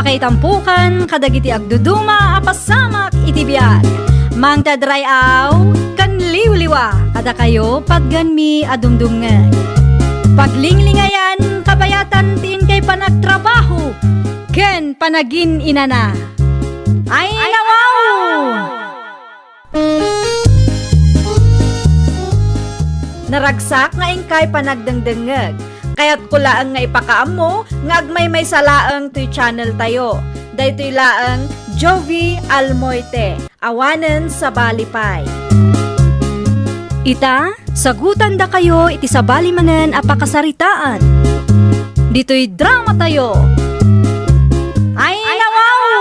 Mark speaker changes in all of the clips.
Speaker 1: Pakaitampukan, kadagiti agduduma, apasamak itibiyag. Mang tadray aw, kanliwliwa, kada kayo pagganmi adumdumngeg. Paglinglingayan, kabayatan tiin kay panagtrabaho, ken panagin inana. Ay nawaw! Naragsak nga ingkay panagdengdengeg. Kaya't kulaang nga ipakaam mo, nga agmay salaang to'y channel tayo. Dahito'y laang Jovi Almoite, awanen sa Balipay. Ita, sagutan da kayo iti sa balimanen apakasaritaan. Dito'y drama tayo. Ay nawaw!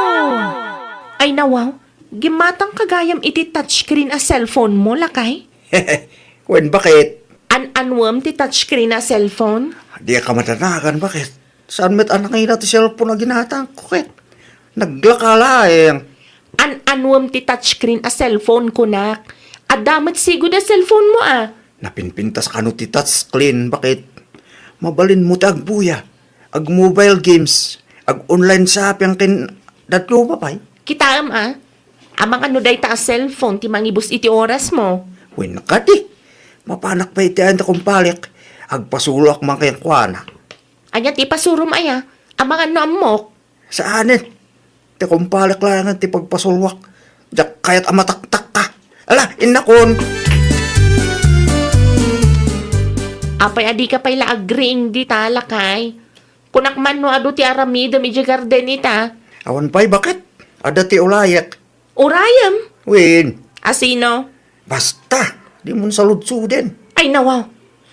Speaker 2: Ay nawaw, gimatang kagayam iti touchscreen a cellphone mo, lakay?
Speaker 3: Wen, bakit?
Speaker 2: An-anwam ti touchscreen a cellphone?
Speaker 3: Di ka matanagan, bakit? Saan met anak ngayon natin cellphone na ginatang kukit? Naglakala eh.
Speaker 2: An-anwam ti touchscreen a cellphone ko, nak. Adamat sigod a cellphone mo, ah.
Speaker 3: Napinpintas ka no ti touchscreen, bakit? Mabalin mo ti agbuya. Ag mobile games. Ag online shopping kin datlo pa pay.
Speaker 2: Kitaam, ah. Amang ano day ta a cellphone ti mangibus iti oras mo.
Speaker 3: Wen ka di. Mapanak pa iti anda kumpalik. Agpasulak man kayang kuwana.
Speaker 2: Anya ti pasurum aya. Amang ano amok.
Speaker 3: Saanin? Ti kumpalik lang ti pagpasulwak. Diyak kayat amataktak ka. Ala, inakon.
Speaker 2: Apay adi ka pa'y laagring di talakay. Kunakman no ado ti aramidam iti garden ita.
Speaker 3: Awan pa'y bakit? Ada ti ulayak.
Speaker 2: Urayam.
Speaker 3: Wen,
Speaker 2: Asino?
Speaker 3: basta. Di mo saludso din.
Speaker 2: Ay nawaw.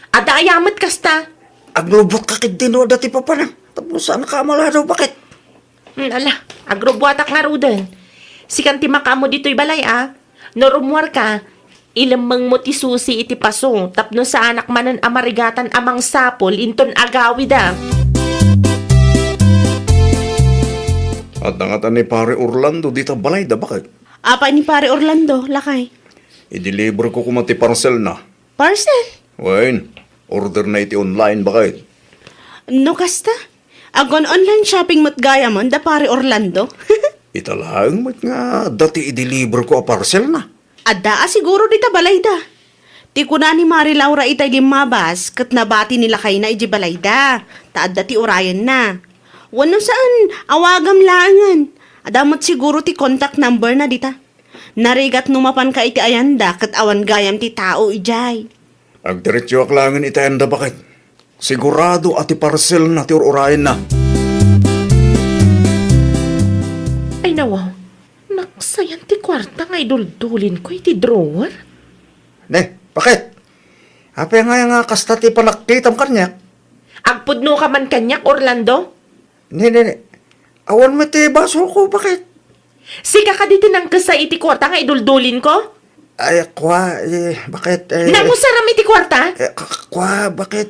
Speaker 2: Ada ayamat kasta.
Speaker 3: Aglubot ka kid din o dati pa panang. Tapos saan ka malado, bakit?
Speaker 2: Ala, agrobuatak nga rudan. Sikan ti makamo dito'y balay, ah. Norumwar ka, ilamang mo ti susi iti paso, tapno sa anak manan amarigatan amang sapol, inton agawid, ah.
Speaker 3: At nangatan ni pare Orlando dito balay da, bakit?
Speaker 4: Apa ni pare Orlando, lakay?
Speaker 3: I-deliver ko kumati parcel na.
Speaker 4: Parcel?
Speaker 3: Wen, order na iti online, bakit?
Speaker 4: No kasta? Agon online shopping mat gaya mon da pare Orlando?
Speaker 3: Italang mat nga dati i-deliver ko a parcel na.
Speaker 4: Adda siguro dita balay da. Ti kuna ni Mari Laura itay limabas kat nabati nila kay na iji balay da. Taadda ti orayan na. Wano saan awagam langan. Adamat siguro ti contact number na dita. Narigat numapan ka iti ayanda kat awan gayam ti tao ijay.
Speaker 3: Agdiretso aklangan itayanda, bakit? Sigurado ati parcel na ti orayan na.
Speaker 2: Ay nawaw, naksayan ti kwarta nga idul-dulin ko iti drawer.
Speaker 3: Ne, bakit? Apay nga kasta ti panakitam kanyak.
Speaker 2: Agpudno ka man kanyak, Orlando?
Speaker 3: Ne. Awan mo ti baso ko, bakit?
Speaker 2: Sika ka diti nang kasa iti kwarta nga idul-dulin ko?
Speaker 3: Ay, bakit?
Speaker 2: Nangusaram iti kwarta?
Speaker 3: Bakit?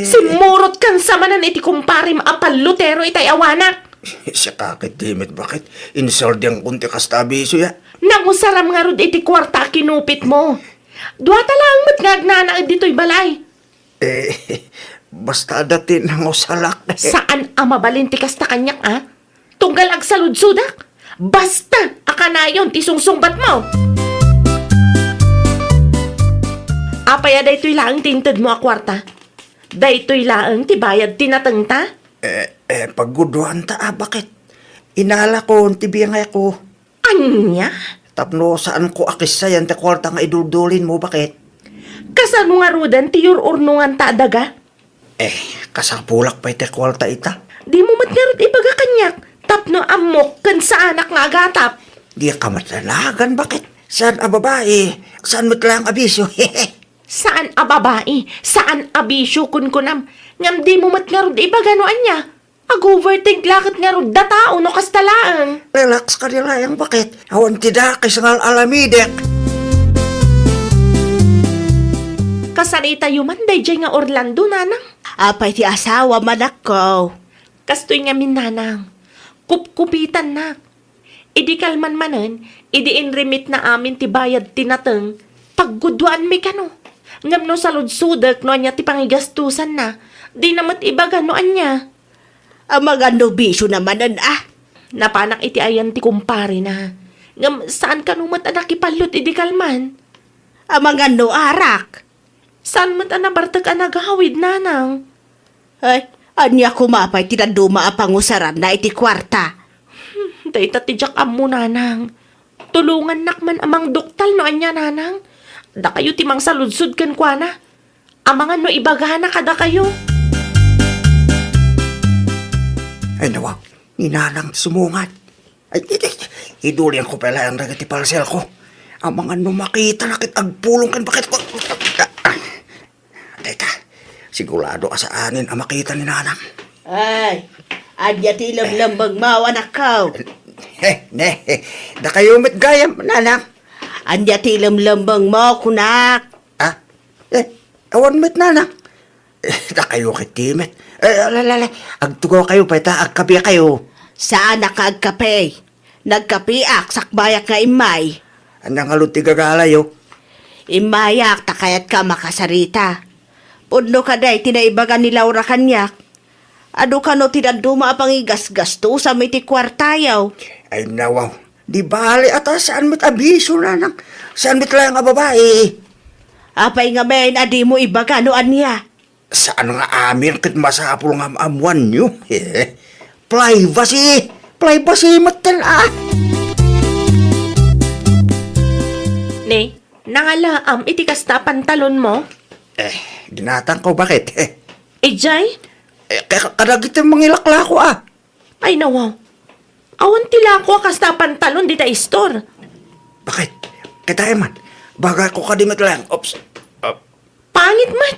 Speaker 2: Simurot kan sa manan iti kumparim apal lutero itay awanak.
Speaker 3: Siya kakit dimit, bakit? Insoldyang kunti kastabiso ya.
Speaker 2: Nangusaram nga rod iti kwarta kinupit mo. Dua talang matngagnana dito'y balay.
Speaker 3: Basta dati nang usalak.
Speaker 2: Saan amabalin ti kasta kanyak, ah? Tunggal agsaludsudak? Basta akanayon ti sungsungbat mo. Apaya daytoy laang tinted mo a kwarta. Daytoy laang ti bayad tinatengta.
Speaker 3: Pagguduhan ta, bakit? Inala ko, tibiyang ako.
Speaker 2: Anya?
Speaker 3: Tapno saan ko akisayan ti kwarta nga iduldulin mo, bakit?
Speaker 2: Kasano nga rudan ti ururnungan ta daga?
Speaker 3: Kasapulak pa iti kwarta ita.
Speaker 2: Di mo matngarot ibaga kanyak. Tapno amok kan sa anak nga agatap.
Speaker 3: Di ka matalagan, bakit? Saan a babae? Saan matlang abiso?
Speaker 2: Saan a babae? Saan a bisyo kunkunam? Ngam di mo matngarod ibaga no anya? Ag-overthink lakit nga rod da tao no kastalaan.
Speaker 3: Relax ka nila yung bakit? Awan tidakis ng alamidek.
Speaker 2: Kasarita yuman day jay nga Orlando, nanang.
Speaker 4: Apay ti asawa manak ko.
Speaker 2: Kastoy nga minanang. Kupkupitan na. Idi kalman manan, idi inremit na amin ti bayad tinateng. Paggudwaan mi kano. Ngam no saludsudak no anya ti pangigastusan na. Di namat ibaga no anya.
Speaker 4: Ang mga nobisyo namanan
Speaker 2: Napanak iti ayan ti kumpare na. Ngam, saan ka numat anak ipalot idi kalman?
Speaker 4: Amang ano arak.
Speaker 2: Saan mat anabartag anagahawid nanang?
Speaker 4: Ay, anya kumapay tinaduma apangusaran na iti kwarta.
Speaker 2: Dayta ti jak am mo nanang. Tulungan nakman amang doktal no anya nanang. Da kayo timang saludsud ken kwa na. Amangan no ibagana kada kayo.
Speaker 3: Ay nawa, ninanang sumungat. Ay, idulian ko pala ang nagati parcel ko. Ang mga makita na agpulong kan bakit ko. Teka, sigurado ka sa anin ang makita ni nanang.
Speaker 4: Ay, anya ti lamlambag mawa nakaw.
Speaker 3: Da kayo met gayam, nanang.
Speaker 4: Anya ti lamlambang mo kunak.
Speaker 3: Awan met nanang. Da kayo kitimet. Agtugaw kayo pa ita, agkabi kayo.
Speaker 4: Saan nakagkape? Nagkapiak sakbayak nga imay.
Speaker 3: Anang aluti gagalayo.
Speaker 4: Imayak takayat ka makasarita. Pudno ka day tinaibagan ni Laura kanyak. Ado ka no tinaduma apang igas-gasto sa may ti kwartayaw.
Speaker 3: Ay nawaw, di bali ata saan met abiso nanang. Saan met lang nga babae.
Speaker 4: Apay nga men adi mo ibaga no anya.
Speaker 3: Saan nga amin kit masapul nga amuan nyo? Privacy! Privacy matan
Speaker 2: Ne, nangalaam iti kasta pantalon mo?
Speaker 3: Ginatang ko bakit?
Speaker 2: Ejay?
Speaker 3: Kadagit yung mangilakla ko
Speaker 2: Ay nawaw. Awan tila ko kasta pantalon di ta istor.
Speaker 3: Bakit? Kita man, bagay ko kadimit lang. Oops.
Speaker 2: Pangit mat.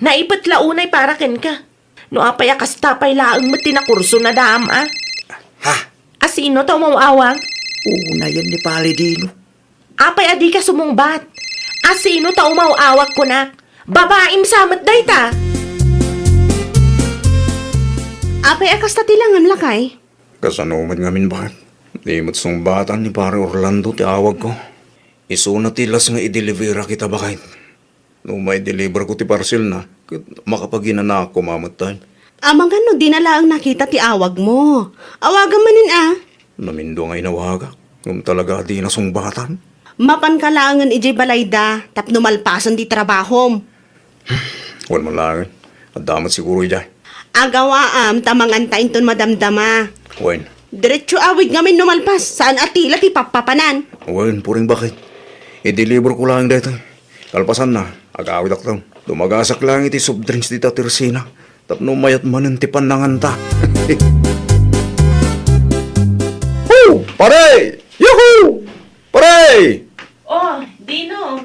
Speaker 2: Naipat launay para ken ka. No apay kasta pay laang mat tinakurso na daam
Speaker 3: Ha?
Speaker 2: Asino to mawawag?
Speaker 3: Una yan ni Palidino.
Speaker 2: Apay adi ka sumungbat. Asino ta umawawag ko na? Babaim samat day ta.
Speaker 4: Apay akas tatilangan lakay.
Speaker 3: Kasanuman ngamin bakit? Di mo't sumbatan ni pare Orlando ti awag ko. Isuna tilas nga i-delivera kita bakit? No may deliver ko ti parcel na, makapagina na ako mamatay.
Speaker 4: Amang ano, dinala ang nakita ti awag mo. Awagan manin
Speaker 3: Namindo nga inawaga. Ngum talaga di na sumbatan.
Speaker 4: Mapan ka langan iji balayda, tapno malpasan di trabahom.
Speaker 3: Wal man lang. At damat siguro ijay.
Speaker 4: Agawaam, tamang antayin ton madamdama.
Speaker 3: Wen.
Speaker 4: Diretso awig ngamin numalpas, saan atila ti papapanan.
Speaker 3: Wen, puring bakit? I-deliver ko lang dito. Kalpasan na, agawid ako. Dumagasak lang iti soft drinks di Teresina. Tapno mayat manan ti pananganta. Woo! Pare! Yuhu! Pare!
Speaker 2: Oh, Dino.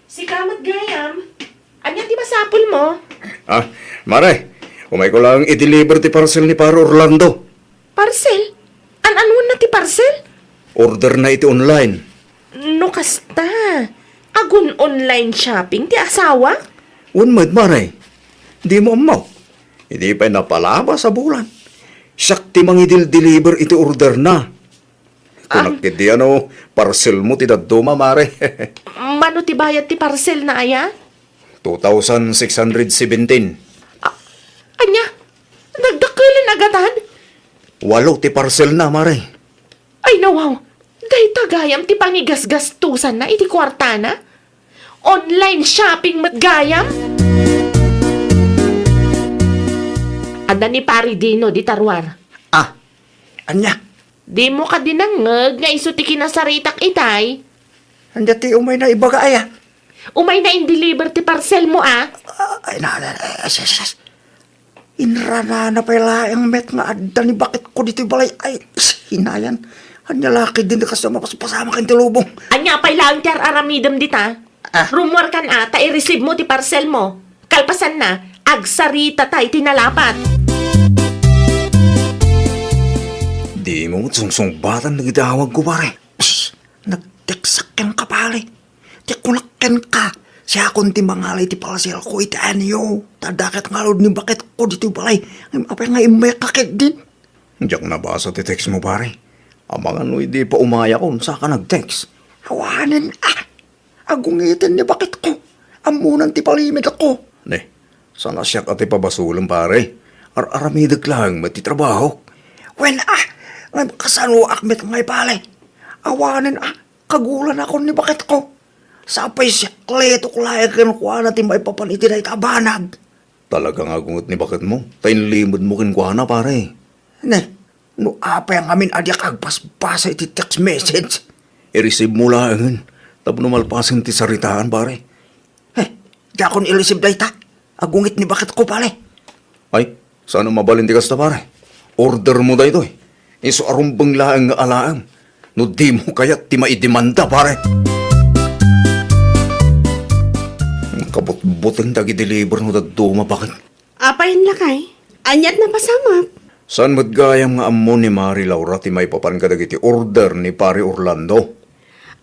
Speaker 2: Si Kamat Gayam. Anya ti masapul mo?
Speaker 3: Mare, umay ko lang i-deliver ti parcel ni Paro Orlando.
Speaker 2: Parcel? An-anuan na ti parcel?
Speaker 3: Order na iti online.
Speaker 2: No kasta. Agun online shopping ti asawa?
Speaker 3: Unmad, Mare. Di mo amaw. Hindi pa napalaba sa bulan. Siyak ti mangidil-deliver iti order na. Kunak ti parcel mo ti daduma, Mare.
Speaker 2: Mano ti bayad ti parcel na aya?
Speaker 3: 2,617.
Speaker 2: Anya? Nagdakilan agatan?
Speaker 3: 8 ti parcel na, Mare.
Speaker 2: Ay nawaw. Day tagayam ti pangigasgastusan na iti kwarta na? Online shopping mat gayam? Ada ni Pari Dino di tarwar.
Speaker 3: Anya?
Speaker 2: Di mo ka dinangag nga iso ti kinasaritak itay.
Speaker 3: Anya ti umay na ibaga aya.
Speaker 2: Umay na in-deliver ti parcel mo
Speaker 3: Ay, inrana na pala ang met nga adda ni bakit ko dito balay. Ay, hinayan. Anya laki din kasama pasama kan tilubong.
Speaker 2: Anya pay lang ti aramidam dita. Rumor kan ta i-receive mo ti parcel mo. Kalpasan na, agsarita tay tinalapat.
Speaker 3: Di mo sungsungbatan nagdawag ko pare. Nagteksakken ka pare. Tikulakken ka. Siya akong ti mangalay ti parcel ko itaan niyo. Tadakat nga lod ni bakit ko dito balay. Apa nga imay kakit din. Diyak nabasa ti text mo pare. Amang ano hindi pa umaya ko sa ka nag-text. Hawanin agungitin niya bakit ko. Amunan ti palimit ako. Ne, sana siya ka ti pabasulang pare. Aramidag lang matitrabaho. When Ngayon kasano akmet ngay pale. Awanin kagulan ako ni bakit ko. Sapay siya kleto kulayagan ko na ti maipapaniti na itabanag. Talaga nga gungot ni bakit mo. Painlimod mo kinkwana pare. Ne, no apa yang amin adya kagpas-basa iti text message. I-receive mo lang. Tapos numalpasin ti saritaan pare. Di akong ilisib na ita. Agungit ni bakit ko pare. Ay, sana mabalin ti kasta pare. Order mo da ito eh. Iso arumbang laang nga alaang. No di mo kaya't ti maidimanda pare. Kabot-boteng dagi-deliver no daduma bakit.
Speaker 4: Apayin lakay. Anyat na pasamap.
Speaker 3: Saan matgayam nga amo ni Mari Laura ti may papan kadagiti order ni pare Orlando.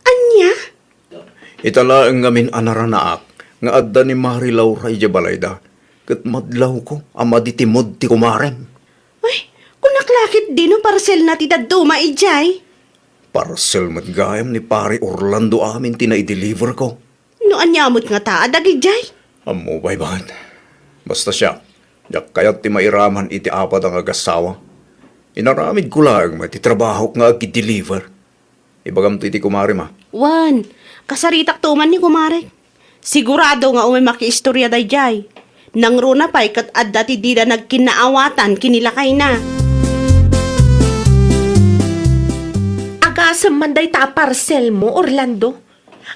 Speaker 4: Anya?
Speaker 3: Italaang ngamin anaranaak nga adda ni Mari Laura ija balayda. Kat madlaw ko ama di timod ti kumarem.
Speaker 4: Ay, kunaklakit din no parcel na ti daduma ijay.
Speaker 3: Parcel matgayam ni pare Orlando amin tinai-deliver ko.
Speaker 4: No anyamot nga ta, adagi jay.
Speaker 3: Amo bay bakit? Basta siya. Yak kayat ti mairaman iti apat ang agasawa. Inaramid ko lang ti trabaho nga agi-deliver. Ibagam to iti kumarem ha.
Speaker 4: Wan, kasaritak tuman ni kumare. Sigurado nga umay makiistorya day jay. Nang runa pa'y kat adda ti di na nagkinaawatan kinilakay na.
Speaker 2: Agasam man day ta parcel mo, Orlando.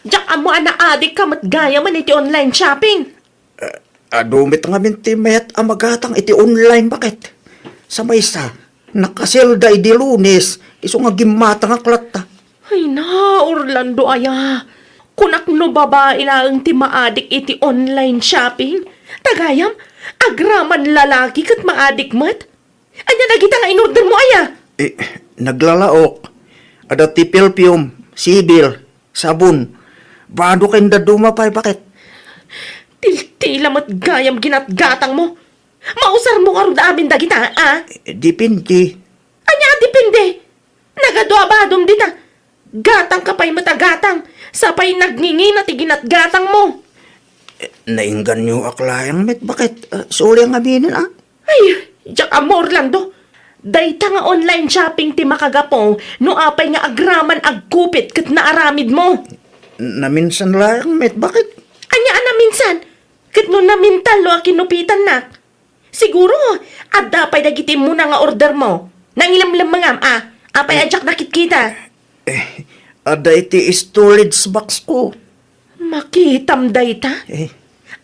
Speaker 2: Diyak amo adik ka matgaya man iti online shopping.
Speaker 3: Adumit nga minti mayat amagatang iti online bakit? Sa maysa, nakaselda iti Lunes, iso nga gimata nga klata.
Speaker 2: Ay na, Orlando aya. Kunak no babae lang ti maadik iti online shopping. Tagayam, agraman lalaki kat maadik mat. Anya nagita nga inorder mo aya.
Speaker 3: Naglalaok. Ada ti perfume, sibil, sabon. Bado kayo daduma pa'y bakit?
Speaker 2: Tila mat gayam ginatgatang mo. Mausar mo karon da amin dagita, ah?
Speaker 3: Dipindi.
Speaker 2: Anya depende. Nagadwabadom dita. Gatang ka pa'y matagatang. Sapay nagngingi na ti ginatgatang mo.
Speaker 3: Nainggan niyo aklayang met bakit? Suli ang aminin
Speaker 2: Ay, diyak amo Orlando. Dayta nga online shopping ti makagapong no apay nga agraman agkupit kat naaramid mo.
Speaker 3: Naminsan lang met bakit?
Speaker 2: Anya ana minsan, kat no namintal lo kinupitan na. Siguro, adda pa'y dagitin mo na nga order mo. Nangilam-lam mangam, apay adyak nakit kita.
Speaker 3: Ada iti storage box ko.
Speaker 2: Makitam dayta.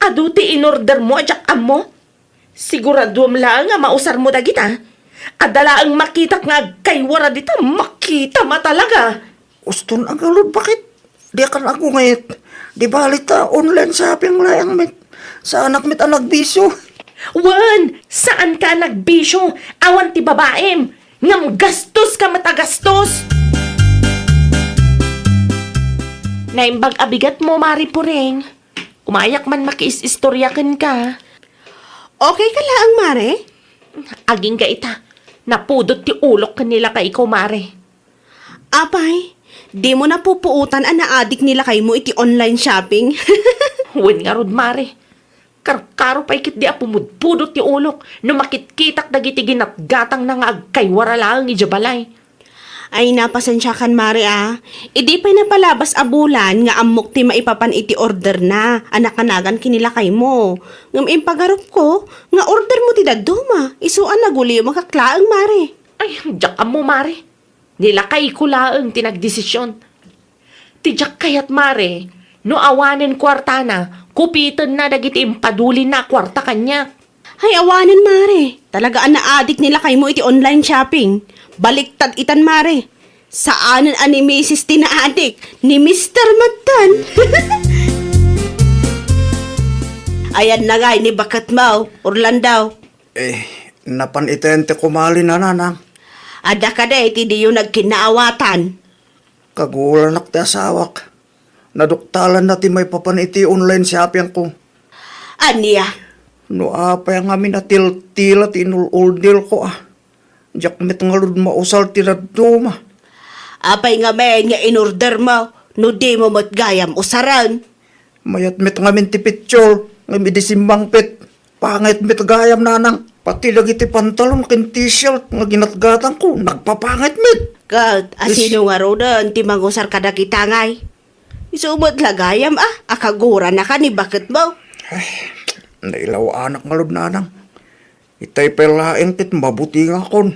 Speaker 2: Adu ti in-order mo adyak amo. Siguraduam lang nga mausar mo dagita. Adala ang makitak nga kaywara dita, makita ma talaga.
Speaker 3: Uston ang galod bakit? Di kan ako ngayit. Di balita online shopping lang met. Sa anak met ang nagbiso.
Speaker 2: Wan, saan ka nagbisyo? Awan ti babaem. Ngam gastos ka matagastos. Naimbag abigat mo, Mari Puring. Umayak man makiis-istoryakan ka.
Speaker 4: Okay ka lang, mare?
Speaker 2: Aging ka ita. Napudot ti ulok kanila kay ikaw, Mare.
Speaker 4: Apay, di mo na pupuutan ang naadik nila kay mo iti online shopping.
Speaker 2: Wen nga rod, Mare. Karo pa'y kit di apumudpudot ti ulok. No makitkitak dagiti ginatgatang na nga agkaywara lang ijabalay.
Speaker 4: Ay napasensya kan mare Idi pa'y napalabas a bulan nga amok ti maipapan iti order na. Anak-anagan kinilakay mo. Ngam impagarup ko, nga order mo ti daduma. Isuan na guli makaklaang mare.
Speaker 2: Ay, diyak mo, Mare. Nilakay ko laang tinagdesisyon. Tijak kayat, Mare. No awanen kwarta na, kupitan na dagiti impadulin na kwarta kanya.
Speaker 4: Ay awanan mare. Talaga ang naadik nila kay mo iti online shopping. Baliktad itan mare. Saanan ani Mrs. tinaadik ni Mr. Matan. Ayan na nga ni bakat mo, Orlando.
Speaker 3: Napan itente kumali na nanang.
Speaker 4: Ada ka da iti di yung nagkinaawatan.
Speaker 3: Kagulan nakti asawak. Naduktalan natin may papan iti online shopping ko.
Speaker 4: Aniya?
Speaker 3: No apa yang amin atil-tila tinul-uldil ko Diyak met nga lud mausal tiraduma.
Speaker 4: Apay nga men nga in-order mo, no di mo matgayam usaran.
Speaker 3: Mayat met nga min ti picture, nga midisimbang pit. Pangit met gayam nanang. Pati lagi ti pantalon ken t-shirt nga ginatgatan ko, nagpapangit mit.
Speaker 4: Kat, asino nga rodan, ti mangusar kada kita ngay. Isumot lagayam akagura na ka ni bakit mo?
Speaker 3: Nailaw anak nga lod nanang. Itay pelaeng tit mabuti nga kon.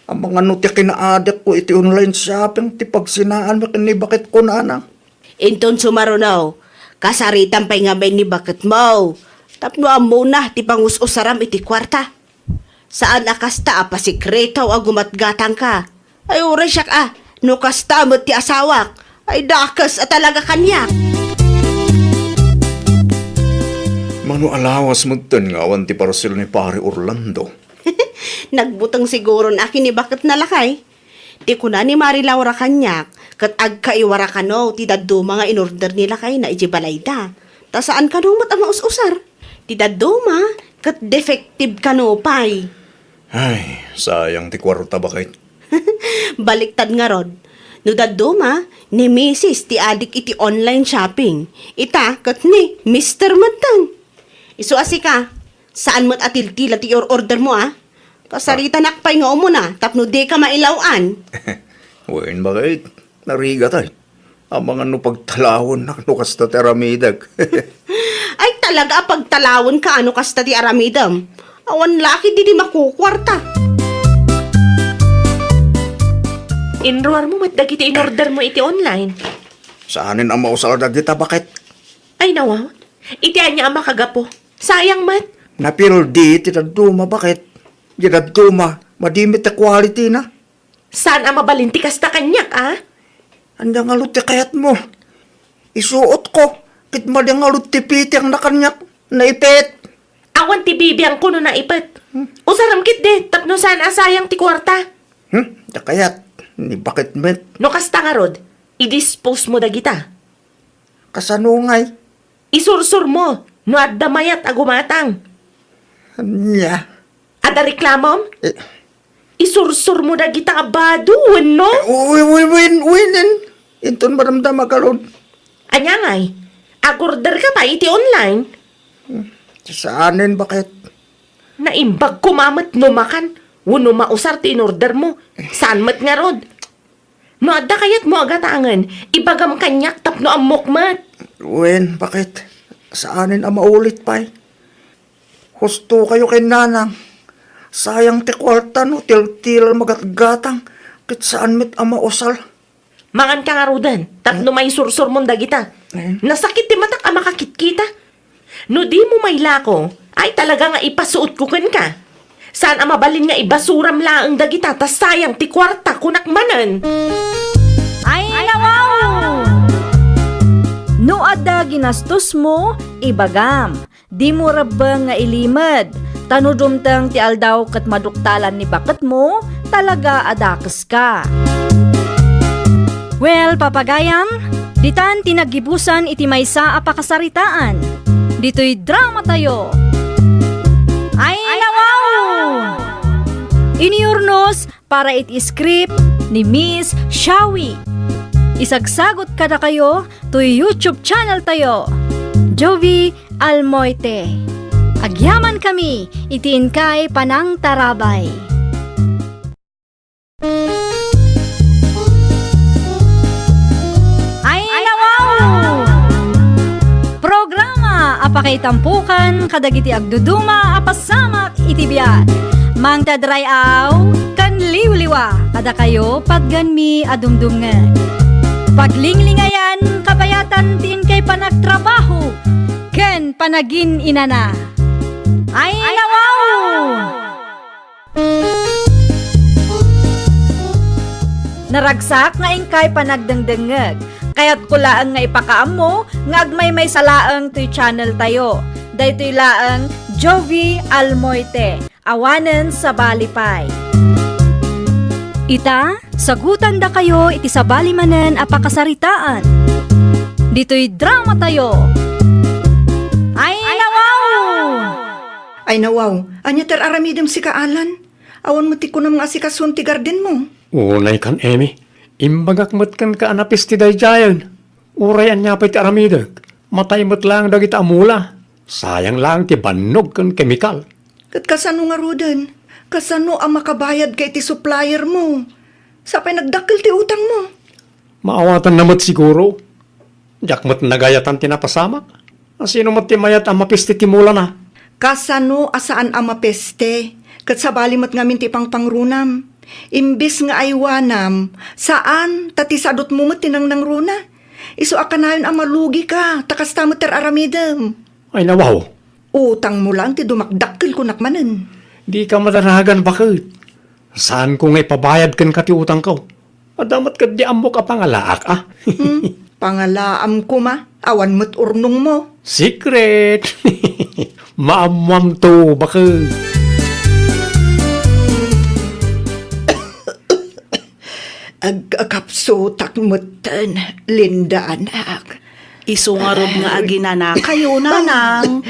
Speaker 3: Ang mga no ti kinaadik ko iti online shopping ti pagsinaan mo kini bakit ko nanang.
Speaker 4: Inton sumarunaw, kasaritan pa'y nga may ni bakit mo. Tapno amo na ti pangus-usaram iti kwarta. Saan akasta pasikretaw gumatgatang ka? Ay uray siyak no kasta mo ti asawak. Ay dakas talaga kanyak.
Speaker 3: Mano alawas mo ten nga awan ti parcel ni pare Orlando.
Speaker 4: Nagbutang siguro na akin ni bakit nalakay. Ti kuna ni Mari Laura kanyak, kat agkaiwara ka no, ti daddo mga inorder nila kay na ijibalayda. Ta saan ka no mat ang maus-usar? Ti daddo kat defective ka no pay.
Speaker 3: Ay, sayang ti kwarta bakit.
Speaker 4: Baliktad nga rod. No daddo ni Mrs. ti adik iti online shopping. Ita kat ni Mr. Matang. Isu ka, saan mo't atil-tila ti order mo Pasarita nakpay nga mo na, tapno di ka mailawan.
Speaker 3: Wen bakit? Nariga tay. Ang mga no pagtalawon na no kasta ti aramidag.
Speaker 4: Ay talaga pagtalawon ka ano kasta ti aramidam. Awan laki di makukwarta.
Speaker 2: Inruar mo mat dagiti in-order mo iti online.
Speaker 3: Saanin ang mausal dagita bakit?
Speaker 2: Ay nawaw, iti anya ang makagapo. Sayang mat.
Speaker 3: Napildi ti daduma bakit? Di daduma, madimit ti quality na.
Speaker 2: Saan ang mabalinti kasta kanyak
Speaker 3: Andang alut ti kayat mo. Isuot ko, kit madang alut ti piti ang nakanyak, naipit.
Speaker 2: Awan ti bibiyang kuno na ipet. Usaram kit de, tapno saan asayang ti kwarta.
Speaker 3: Di kayat, ni bakit met,
Speaker 2: No kasta nga rod, i-dispose mo dagita.
Speaker 3: kasanungay.
Speaker 2: Isursur mo, no adda mayat agumatang.
Speaker 3: Nya.
Speaker 2: Ada reklamom?
Speaker 3: Eh,
Speaker 2: Isursur mo dagita abado, no?
Speaker 3: win. Inton maramdam makalod.
Speaker 2: Anya ngay, agorder ka pa iti online.
Speaker 3: Saanin bakit?
Speaker 2: Naimbag kumamat no makan. Wano mausar ti in-order mo. Saan mat nga rod? No adda kayat mo agatangan. Ibagam kanyak tapno ang mukmat.
Speaker 3: Wen, bakit? Saanin ang maulit pa Husto kayo kay nanang. Sayang ti kwarta no, til-til magatgatang. Kit saan mit ang mausal.
Speaker 2: Mangan ka nga rodan. Tapno may sursur mong dagita. Nasakit ti matak ang makakitkita. No di mo may lako, ay talaga nga ipasuot ko ka. Saan ang mabalin nga ibasuram laang dagita, tas sayang ti kwarta kunakmanan.
Speaker 1: Ay, nawaw! No adda ginastos mo, ibagam. Di mo rabang nga ilimad. Tanudumtang ti aldaw kat maduktalan ni bakit mo, talaga adakas ka. Well, papagayam, ditan tinagibusan iti maysa a pakasaritaan. Dito'y drama tayo. Ay, nawaw! Iniurnos para iti script ni Miss Shawi. Isagsagot kada kayo to YouTube channel tayo. Jovi Almoite. Agyaman kami, itiin kay Panang Tarabay. Ay, nawaw! Programa apakaitampukan kadagiti agduduma apasamak itibiyat. Mang tadrayaw kan liwliwa kada kayo pagganmi adumdumngan. Paglinglingayan kapayatan tin kay panagtrabaho ken panagin inana. Ay, nawaw! Naragsak nga ingkay panagdengdengeg. Kaya't kulaang nga ipakaam mo, nga agmay may salaang to'y channel tayo. Daytoy laang Jovi Almoite, awanen sa balipay. Ita, sagutan da kayo iti sa balimanen apakasaritaan. Dito'y drama tayo. Ay, nawaw!
Speaker 5: Ay nawaw, anya ter aramidem si kaalan? Awan mo ti kunam nga si kasun ti garden mo.
Speaker 6: Unay kan, Emi. Imbagak mat kan ka anapis ti dayjayan. Uray anya pa ti aramidag. Matay mat lang dagiti amula. Sayang lang ti bannog kan kemikal.
Speaker 5: Kat kasano nga Ruden? Kasano ang makabayad kay ti supplier mo? Sapay nagdakil ti utang mo.
Speaker 6: Maawatan namat siguro. Diyak mat nagayatan tinapasamak. Sino mat timayat ang mapisti timula na?
Speaker 5: Kasano asaan ang mapeste? Kat sabali mat ngamin ti pangrunam. Imbis nga aywanam, saan tatisadot mo mat tinang nang runa? Iso akanayon ang malugi ka, takas tamo ter aramidem.
Speaker 6: Ay nawaw,
Speaker 5: Utang mo lang ti dumakdakil ko nakmanen.
Speaker 6: di ka madaragan bakit? Saan ko nga ipabayad kan kati utang ko? Adamat ka di amok ka pangalaak ah.
Speaker 5: Pangalaam ko ma, awan mo't urnong mo.
Speaker 6: Secret! Maamam to bakit?
Speaker 5: Agkapso takmutan, Linda anak.
Speaker 4: Isungarod nga aginana kayo, nanang.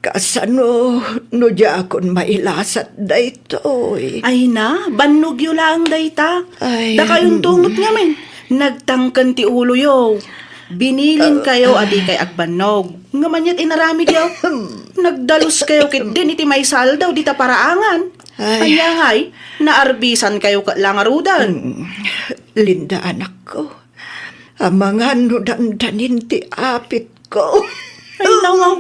Speaker 5: Kasano, no di akon mailasat daytoy.
Speaker 4: Ay na, bannog yu lang dayta.
Speaker 5: Ay.
Speaker 4: Da kayong tungot nga men. Nagtangkan ti ulo yo. Binilin kayo adi kay agbannog. Nga manyat inaramid yo. Nagdalos kayo kit din iti may saldaw di ta paraangan.
Speaker 5: Ay.
Speaker 4: Anya ngay, naarbisan kayo langarudan.
Speaker 5: Linda anak ko, ang mga nudandanin ti apit ko.
Speaker 4: Ay nawaw,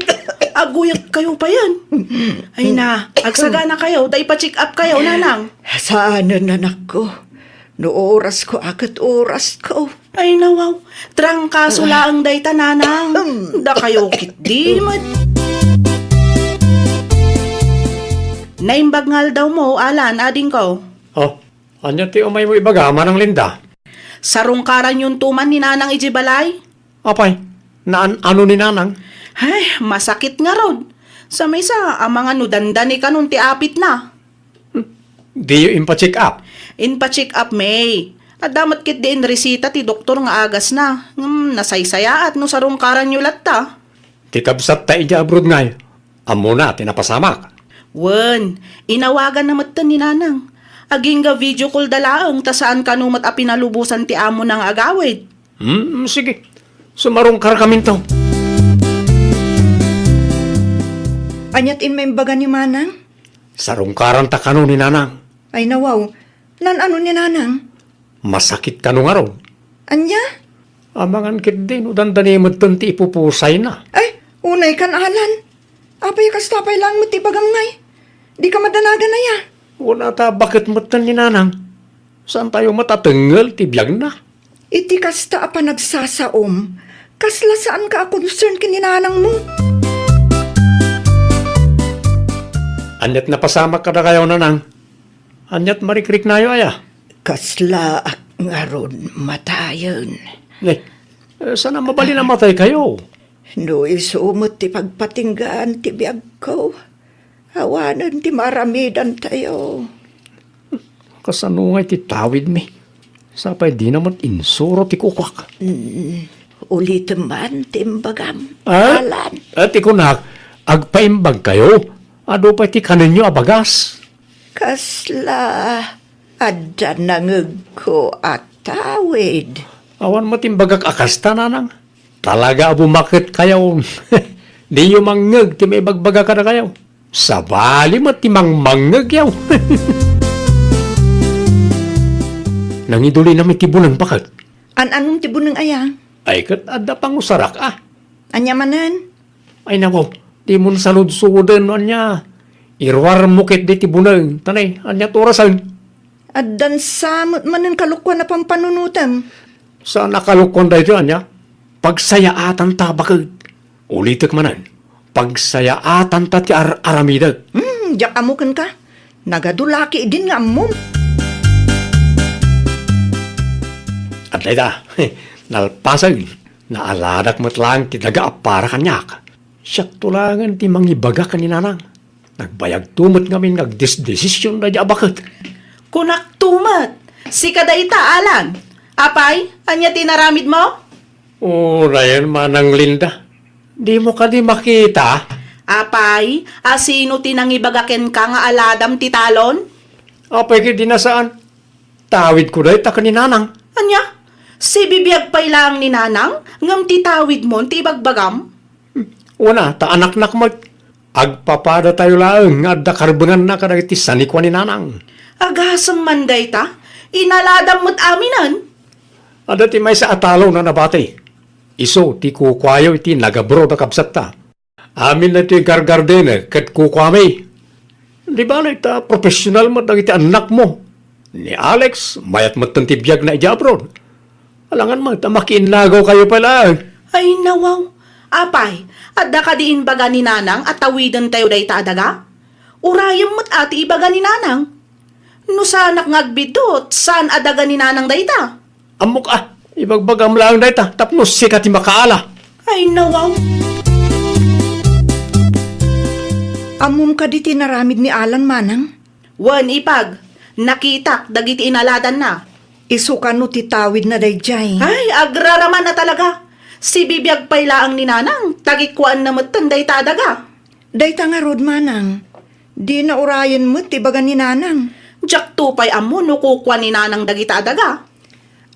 Speaker 4: aguyat kayo pa yan. Ay na, agsaga na kayo, da ipa-check up kayo, nanang.
Speaker 5: Saan anak ko? No oras ko, akat oras ko.
Speaker 4: Ay nawaw, trangkaso laang dayta, nanang. Da kayo kit di mat. Naimbagngal daw mo, Alan, ading ko.
Speaker 6: Oh, anya ti umay mo ibagama ng Linda?
Speaker 4: Sarungkaran yung tuman ni Nanang Ijibalay.
Speaker 6: Apay, ano ni nanang?
Speaker 4: Ay, masakit nga rod. Sa may sa, ang mga nudandani ka nun ti apit na.
Speaker 6: Di yung impa-check up.
Speaker 4: Inpa-check up, May. At damat kit din resita ti doktor nga agas na. Nasaysaya at no sarungkaran yung latta.
Speaker 6: Tikabsat ta ija abroad ngay. Amo na, tinapasamak.
Speaker 4: Wen, inawagan na matan ni Nanang. Aging ga video call dalaang ta saan kanumat a pinalubusan ti amo ng agawid.
Speaker 6: Sige. Sumarungkar kami to.
Speaker 5: Anyat in may baga ni Manang?
Speaker 6: Sarungkaran ta kano ni nanang.
Speaker 5: Ay nawaw, nan ano ni Nanang?
Speaker 6: Masakit kano nga ron.
Speaker 5: Anya?
Speaker 6: Amangan kit din, udan danimod ti ipupusay na.
Speaker 5: Ay, unay kan Alan. Apay kastapay lang mo ti bagamngay. Di ka madanagan na ya.
Speaker 6: Wala ta, bakit matan ni nanang? Saan tayo matatengel, tibiyag na?
Speaker 5: Iti kasta pa nagsasaom. Kasla saan ka concern kininanang mo?
Speaker 6: Anyat napasama ka na kayo nanang. Anyat marikrik na yo aya.
Speaker 5: Kasla nga ron matayon.
Speaker 6: Sana mabali na matay kayo.
Speaker 5: No isumot ti pagpatinggaan ti biyag ko. Awanan ti maramidan tayo.
Speaker 6: Kasanungay ti tawid mi. Sapay di naman insuro ti kukwak.
Speaker 5: Ulit man timbagam.
Speaker 6: Ah?
Speaker 5: Alan.
Speaker 6: At ikunak, agpaimbag kayo. Ado pa ti kaninyo abagas.
Speaker 5: Kasla adda nangeg ko at tawid.
Speaker 6: Awan mo timbagak akasta nanang. Talaga bumakit kayo. Di yung mangeg ti may bagbaga ka na kayo. Sabali mo ti mangmangeg yaw. Nangiduli namin tibunan pakat.
Speaker 5: Anong tibon ng ayang?
Speaker 6: Ay kat adda pang usarak ah.
Speaker 5: Anya manan?
Speaker 6: Ay nako, di mo salud-suden anya. Irwar mo kit di tibunan. Tanay, anya turasan.
Speaker 5: Addan samot manan kalukwan na pampanunutam.
Speaker 6: Sa nakalukon dahil anya, pagsayaatan ta bakit. Ulitik manan, pagsayaatan ta ti aramidag.
Speaker 5: Diyak amukan ka. Nagadulaki din nga mo.
Speaker 6: At layda, nalpasag, naaladak mo't lang ti daga para kanyak. Siyak tulangan ti mangibaga kaninanang. Nagbayag tumot ngamin nagdesisyon na di abakit.
Speaker 4: Kunak tumat. Si kadayta, Alan. Apay, anya tinaramid mo?
Speaker 6: Ryan, manang Linda. Di mo ka di makita.
Speaker 4: Apay, asino tinangibagaken ka nga aladam ti talon?
Speaker 6: Apay ki di nasaan. Tawid ko dahi ta kaninanang.
Speaker 4: Anya? Si bibiyag pay lang ni Nanang? Ngam ti tawid mo, ti bagbagam?
Speaker 6: Una, ta anak-nak mo. Agpapada tayo lang nga da karbangan na kadagiti sanikwa ni nanang.
Speaker 4: Agasam man dayta, inaladam mo't aminan.
Speaker 6: Ada ti may sa atalo na nabati. Iso ti kukwayo iti nagabro da kapsat ta. Amin na ti gargardene kat kukwami. Di ba ta professional mo dagiti anak mo? Ni Alex, mayat mo tibiyag na ijabron. Alangan mo, makiinlagaw kayo pala.
Speaker 4: Ay nawaw, apay, adda ka diin baga ni nanang at tawidan tayo dayta adaga? Urayam mo't ati ibaga ni nanang. No sanak ngagbidot, saan adaga ni nanang dayta?
Speaker 6: Amok ibagbagam lang dayta, tapnos sikat ti makaala.
Speaker 4: Ay nawaw.
Speaker 5: Amum ka di tinaramid ni Alan manang.
Speaker 4: Wan ipag, nakitak dagiti inaladan na.
Speaker 5: Isu ka no titawid na dayjay.
Speaker 4: Ay, agraraman na talaga. Si bibiyag pailaang ni nanang, tagikuan na matanday tadaga.
Speaker 5: Dayta nga rod manang. Di na urayan mo't ibaga ni nanang.
Speaker 4: Jak tupay amo no kukwa ni nanang dagita adaga.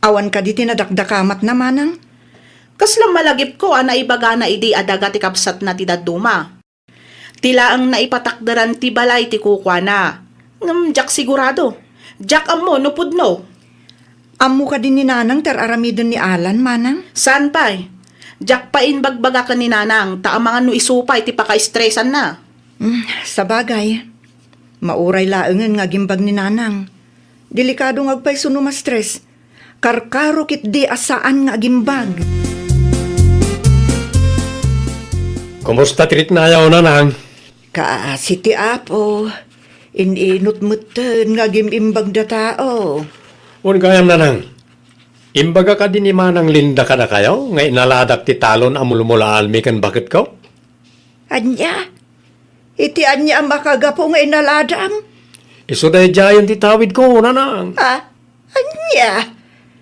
Speaker 5: Awan ka di tinadakdakamat na manang.
Speaker 4: Kaslang malagip ko ana ibaga na idi adaga ti kapsat na ti daduma. Tila ang naipatakdaran ti balay ti kukwa na. Jak sigurado. Jak amo no pudno.
Speaker 5: Amu ka din ni nanang teraramidon ni Alan manang.
Speaker 4: San pay? Jak pain bagbaga ka ni nanang, ta mga no isupay ti paka-stressan na.
Speaker 5: Sa bagay. Mauray laengan nga gimbag ni nanang. Delikado nga agpay suno ma-stress. Karkaro kit di asaan nga gimbag.
Speaker 6: Kumusta trit na yaw nanang?
Speaker 5: Si ti Apo. Ininot mutten nga gimimbag da tao.
Speaker 6: Un kayam nanang. Imbaga ka din ni manang linda ka na kayo, nga inaladak ti talon amulmula almi kan bakit ko?
Speaker 5: Anya? Iti anya ang makagapo nga inaladam?
Speaker 6: Iso day jayon ti tawid ko, nanang.
Speaker 5: Anya?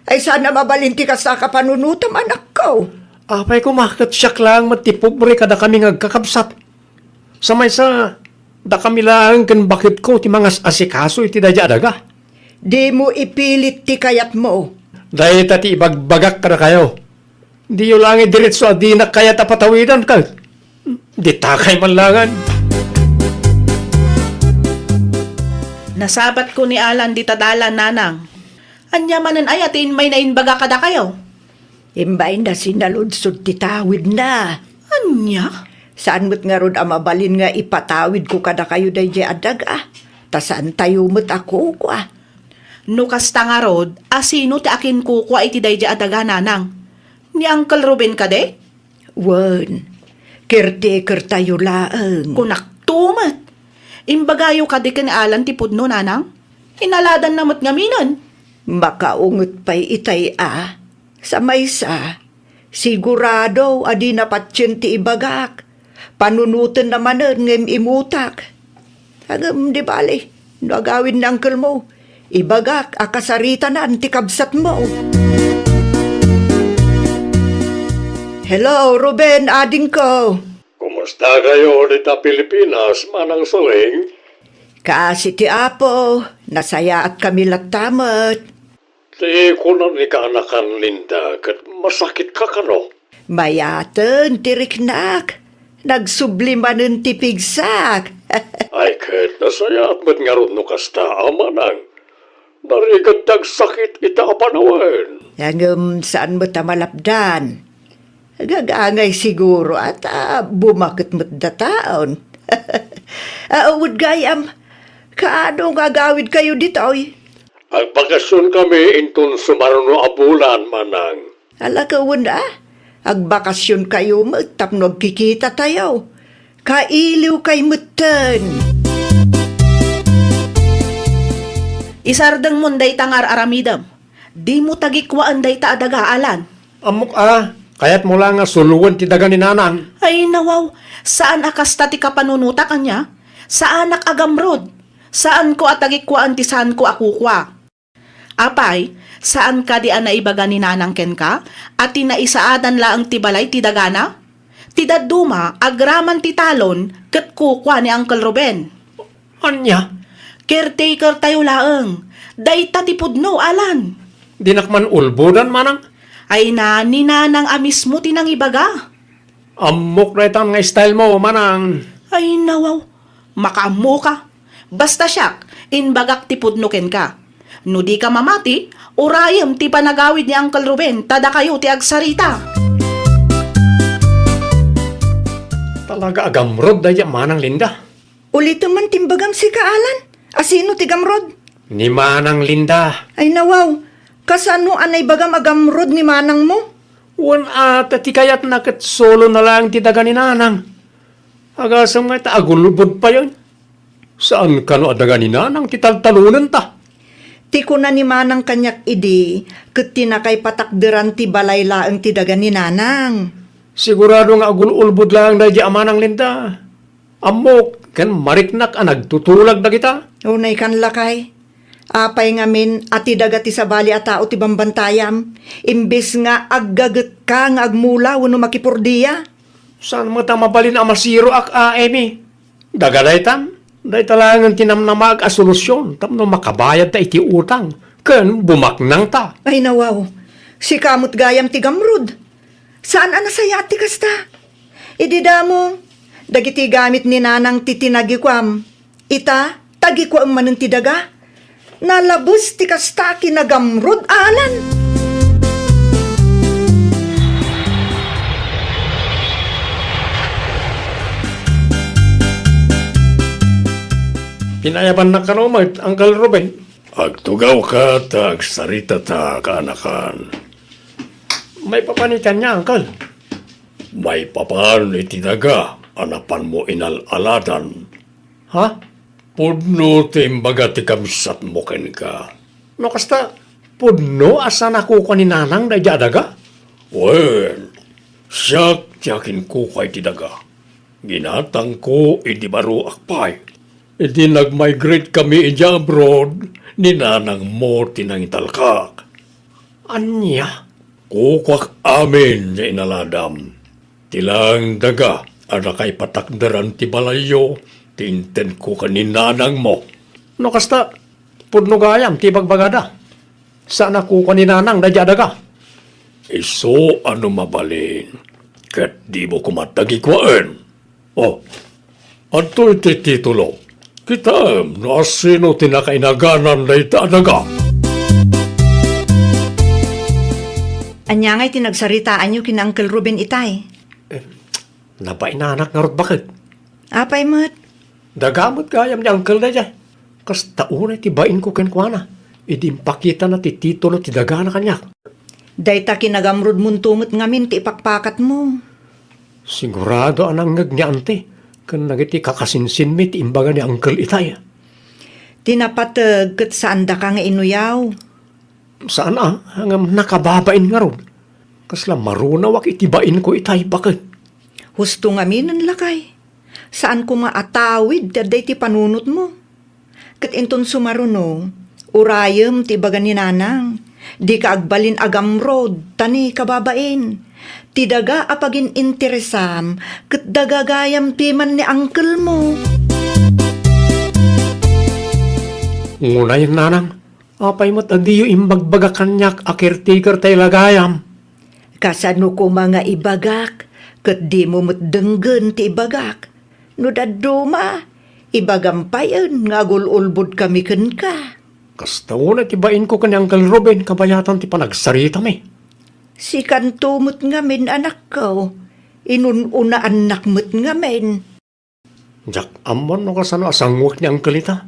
Speaker 5: Ay sana mabalinti ka sa kapanunutam anak ko.
Speaker 6: Apay ko makat siyak lang matipobre kada kami ngagkakabsat. Samay sa, da kami lang kan bakit ko ti mga asikaso iti dadya adaga.
Speaker 5: Di mo ipilit ti kayat mo.
Speaker 6: Dahil tati ibagbagak ka na kayo. Di yung langit diretso at di na kaya tapatawidan ka. Di takay man langan.
Speaker 4: Nasabat ko ni Alan di tadalan nanang. Anya manan ayatin may nainbaga kada kayo.
Speaker 5: Imbay na sinaludsod ti tawid na.
Speaker 4: Anya?
Speaker 5: Saan mo't nga ron amabalin nga ipatawid ko kada kayo day adag Ta saan tayo mo't ako ko
Speaker 4: No kasta nga rod, asino ti akin kukwa iti dayja adaga nanang? Ni Uncle Ruben ka de?
Speaker 5: Wan, caretaker tayo laang.
Speaker 4: Kunak tumat. Imbagayo ka de kan Alan ti pudno nanang? Inaladan namot ngaminan.
Speaker 5: Makaungot pa'y itay Sa maysa, sigurado adi na patsyon ti ibagak. Panunutan naman ngem imutak. Agam di bali, no agawin na uncle mo. Ibagak, akasarita na antikabsat mo. Hello, Ruben, ading ko.
Speaker 6: Kumusta kayo dito Pilipinas, manang suling?
Speaker 5: Kasi ti Apo, nasaya at kami latamat.
Speaker 6: Di ko na ni kaanakan Linda, kat masakit ka kano?
Speaker 5: Mayaten, tiriknak. Nagsublimanen ti pigsak.
Speaker 6: Ay, kat nasaya at mat nga ron no kasta, manang. Narigat tagsakit ita apanawan.
Speaker 5: Hanggang saan mo tamalapdan? Gagangay siguro at bumakit mo't dataon. Awad gayam, kaano gagawid kayo dito?
Speaker 6: Ang bakasyon kami intun sumaruno abulan, manang.
Speaker 5: Alakawan agbakasyon kayo mo, tapno kikita tayo. Kailiw kay mutan.
Speaker 4: Isardang munday tangar aramidam. Di mo tagikwaan day ta adaga Alan.
Speaker 6: Amok kaya't mula nga suluwan ti daga ni nanang.
Speaker 4: Ay nawaw, saan akasta ti kapanunuta kanya? Saan agamrod? Saan ko atagikwaan ti saan ko akukwa? Apay, saan ka di naibaga ni nanang ken ka? At tinaisaadan laang ti balay ti dagana? Ti daduma, agraman ti talon, ket kukwa ni Uncle Ruben.
Speaker 6: Anya?
Speaker 4: Caretaker tayo laang. Dayta ti pudno, Alan.
Speaker 6: Dinakman ulbudan, manang?
Speaker 4: Ay na, ni nanang amis mo tinang ibaga.
Speaker 6: Amok na itang nga style mo, manang.
Speaker 4: Ay nawaw, makaamo ka. Basta siyak, inbagak ti pudnuken ka. No di ka mamati, urayam ti panagawid ni Uncle Ruben, tada kayo ti agsarita.
Speaker 6: Talaga agamrod daya Manang Linda.
Speaker 5: Ulito man timbagam si Kaalan. Asino ti Gamrod?
Speaker 6: Ni Manang Linda.
Speaker 5: Ay nawaw, kasano anay bagam agamrod ni manang mo?
Speaker 6: Wan ata ti kayat nakat solo na lang ti daga ni Nanang. Agasam nga ta agulubod pa yun. Saan ka no adaga ni Nanang ti taltalunan ta?
Speaker 5: Ti ko na ni manang kanyak idi, ket tinakay patakderan ti balay laeng ti daga ni nanang.
Speaker 6: Sigurado nga agululbod lang dahil di Manang Linda. Amok, kan mariknak ang nagtutulag na kita.
Speaker 5: Unay kan lakay. Apay ngamin ati daga ti sabali a tao ti bambantayam. Imbes nga aggaget ka nga agmula wano makipurdiya.
Speaker 6: Saan mo ta mabalin ang masiro ak Amy? Dagaday tam. Day talangan tinamnamag a solusyon. Tapno makabayad ta iti utang. Ken bumaknang ta.
Speaker 5: Ay nawaw, si kamot gayam ti Gamrod. Saan anasaya ti kasta? Idida mo, dagiti gamit ni nanang titinagikwam. Ita, tagikwam manen ti daga. Nalabos ti kasta kinagamrod alan.
Speaker 6: Pinayaban na kanomag, Uncle Ruben.
Speaker 7: Agtugaw ka, tagsarita ta, kaanakan.
Speaker 6: May papanitan niya, Uncle.
Speaker 7: May papan itinaga, anapan mo inalaladan.
Speaker 6: Ha?
Speaker 7: Pudno timbaga ti kamsat mo ken ka.
Speaker 6: No kasta, pudno asa nakuha ni Nanang na adaga?
Speaker 7: Well, siyak tiyakin ko kay tidaga. Ginatang ko idi baro akpay. Idi nag-migrate kami ija abroad, ni nanang mo tinangitalkak.
Speaker 6: Anya?
Speaker 7: Kukwak amin niya inaladam. Tilang daga, kay patakdaran ti balayo, tinten ko kaninanang mo.
Speaker 6: No kasta, pudno gayam, tibag bagada. Saan nakuha ni Nanang na adaga?
Speaker 7: Iso ano mabalin, kat di mo kumatagikwaen. Oh, ato iti titulo. Kita, no asino tinakainaganan na itaadaga.
Speaker 5: Anya nga'y tinagsaritaan niyo kina Uncle Ruben itay.
Speaker 6: Napainanak nga rot bakit?
Speaker 5: Apay mat,
Speaker 6: Dagamot gayam ni Uncle na dyan. Kas taunay tibain ko kenkwana. Idimpakita na ti titulo ti daga na kanyak.
Speaker 5: dayta kinagamrod muntumot ngamin ti ipakpakat mo.
Speaker 6: Sigurado anang ngagnyante. Kan nagiti kakasinsin mi ti imbaga ni Uncle Itay.
Speaker 5: Tinapatag ket saan da ka nga inuyaw.
Speaker 6: Saan hangam nakababain nga ron. Kasla marunawak itibain ko Itay bakit?
Speaker 5: Husto ngamin ang lakay. Saan ko maatawid daday ti panunot mo. Ket inton sumaruno, urayem ti baga ni nanang. Di ka agbalin agamrod, tani kababain. Ti daga apagin interesam, ket dagagayam ti man ni uncle mo.
Speaker 6: Ngunay Nanang, apay mo't adiyo imbagbaga kanyak a caretaker tay lagayam.
Speaker 5: Kasano ko mga ibagak, ket di mo denggen ti ibagak. No daduma, ibagampayan nga gululbod kami ken ka.
Speaker 6: Kasta una tibain ko kani Uncle Ruben kabayatan ti panagsarita mi.
Speaker 5: Si kantumot ngamin anak ko, inununa anak mo't ngamin.
Speaker 6: Jak amon no kasano asangwak ni Uncle ita.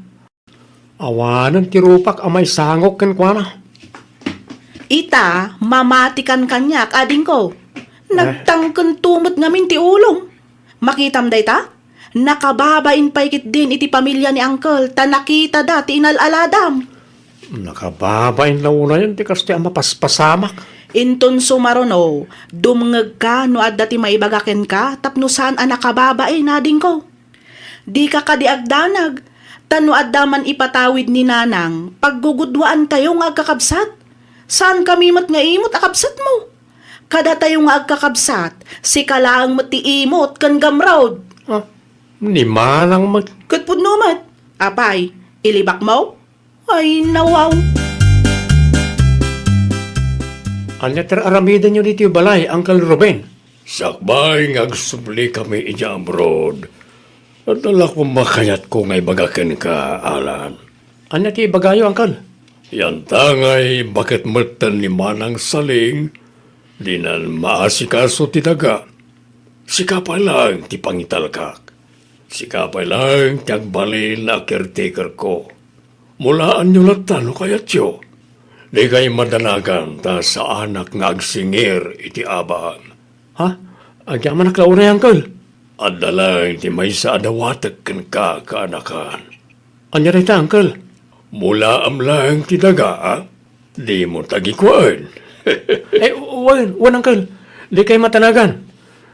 Speaker 6: Awanan ti rupak amay sangok ken kuana.
Speaker 4: Ita, mamatikan kanyak, ading ko. Nagtangken tumot ngamin ti ulong. Makitam day ta? Nakababain paikit din iti pamilya ni Uncle, ta nakita dati inalaladam.
Speaker 6: Nakababain na una yun ti kasti ang mapaspasamak.
Speaker 4: Inton sumarono, dumngeg ka no adda ti maibagaken ka, tapno saan ang nakababain, ading ko. Di ka kadiagdanag, tano adda man ipatawid ni Nanang, paggugudwaan tayo nga agkakabsat. Saan kami mat nga imot akabsat mo? Kada tayo nga agkakabsat, si kalaang mati imot kan gamrawd.
Speaker 6: Ni Manang mag...
Speaker 4: Katpud numat. Apay, ilibak mo? Ay, nawaw.
Speaker 6: Anya ter aramidan nyo dito balay, Uncle Ruben.
Speaker 7: Sakbay ngagsubli kami ija abroad. At ala ko makayat ko ngay bagakan ka, Alan.
Speaker 6: Anya ti bagayo, Uncle?
Speaker 7: Yan tangay bakit matan ni Manang Saling, di na maasikaso ti daga. Sikapay lang ti pangitalkak. Sikapay lang ti agbalin na caretaker ko. Mulaan nyo latan o kayat yo. Di kay madanagan ta sa anak nga agsingir iti abaan.
Speaker 6: Ha? Agyaman na klaunay, Uncle.
Speaker 7: At dalang ti may sa adawatag kan ka kaanakan.
Speaker 6: Anya rita, Uncle?
Speaker 7: Mula amlang ti daga, ha? Di mo tagikuan.
Speaker 6: Wan, Uncle. Di kay matanagan.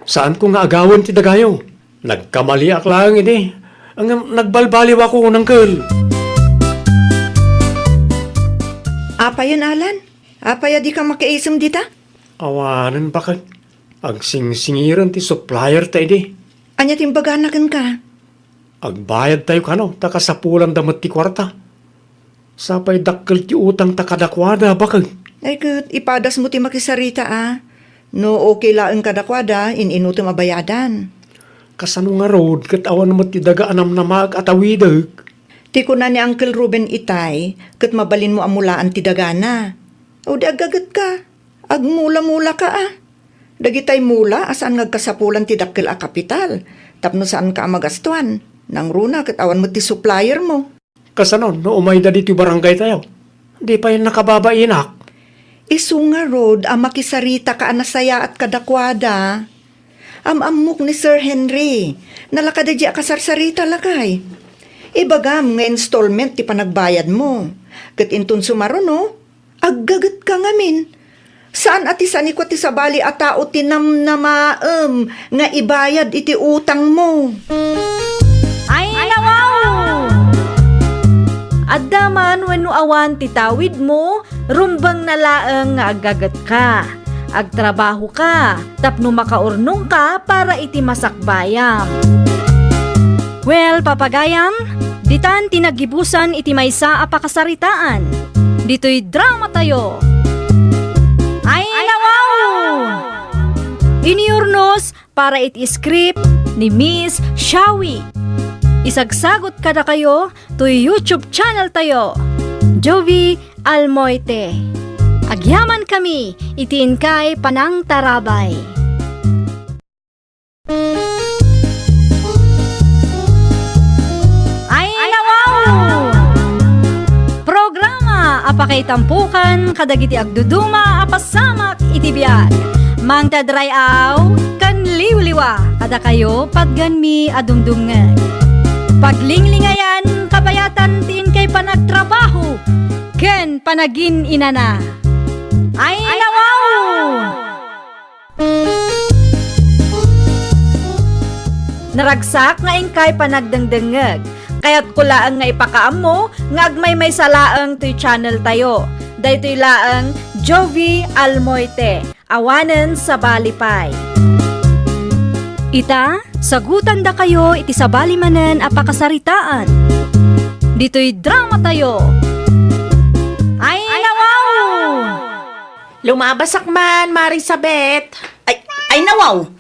Speaker 6: Saan ko nga agawan ti dagayo? Nagkamali ak lang, iti. Ang nagbalbaliw ako, Uncle.
Speaker 5: Apa yun, Alan? Apa ya di ka makiisam dita?
Speaker 6: Awanan bakit? Agsingingiran ti supplier tayo di.
Speaker 5: Anya timbaganakan ka?
Speaker 6: Agbayad tayo kano, takasapulan damat ti kwarta. Sapay dakkel ti utang takadakwada bakag.
Speaker 5: Ay kat, ipadas mo ti makisarita No okay laeng kadakwada, ininuto mabayadan.
Speaker 6: Kasano nga road, kat awan mo ti daga anam na mag-atawidag.
Speaker 5: Ti ko na ni Uncle Ruben itay, kat mabalin mo amulaan ti dagana. O di agagat ka, agmula-mula ka Dagitay mula, asaan ngagkasapulan ti dakkel a kapital. Tapno saan ka magastuan. Nang runa, kat awan mo ti supplier mo.
Speaker 6: Kasano, no umay da dito barangay tayo. Di pa yun nakababainak.
Speaker 5: Isunga road, makisarita ka anasaya at kadakwada. Amok ni Sir Henry, nalakada di akasarsarita lakay. Ibagam nga installment ti panagbayad mo. Kat intun sumaro no, aggagat ka ngamin. Saan ati sani ko ti sabali a tao tinamnamaem nga ibayad iti utang mo.
Speaker 1: Ay, nawaw! Addaman wenno awan titawid mo, rumbang nalaeng nga agagat ka. Agtrabaho ka, tapno makaurnong ka para iti masakbayam. Well, papagayam, ditan tinagibusan iti maysa a pakasaritaan. Dito'y drama tayo. Ay, nawaw! Iniurnos para iti script ni Miss Shawi. Isagsagot kada kayo to YouTube channel tayo, Jovi Almoite. Agyaman kami, itiin kay Panang Tarabay. Ay, nawaw! Programa apakay tampukan kadagiti agduduma apasamak iti biag. Mang tadrayaw kan liwliwa kada kayo pagganmi adumdumngeg. Paglinglingayan kabayatan tiin kay panagtrabaho ken panagin inana. Ay, nawaw! Naragsak nga ingkay panagdengdengeg. Kaya't kulaang nga ipakaam mo nga agmay may salaang to'y channel tayo. Daytoy laang Jovi Almoite. Awanen sa Balipay. Ita, sagutan da kayo iti sabali manen a pakasaritaan. Dito'y drama tayo. Ay, nawaw!
Speaker 2: Lumabasak man, Marisabeth.
Speaker 4: Ay nawaw!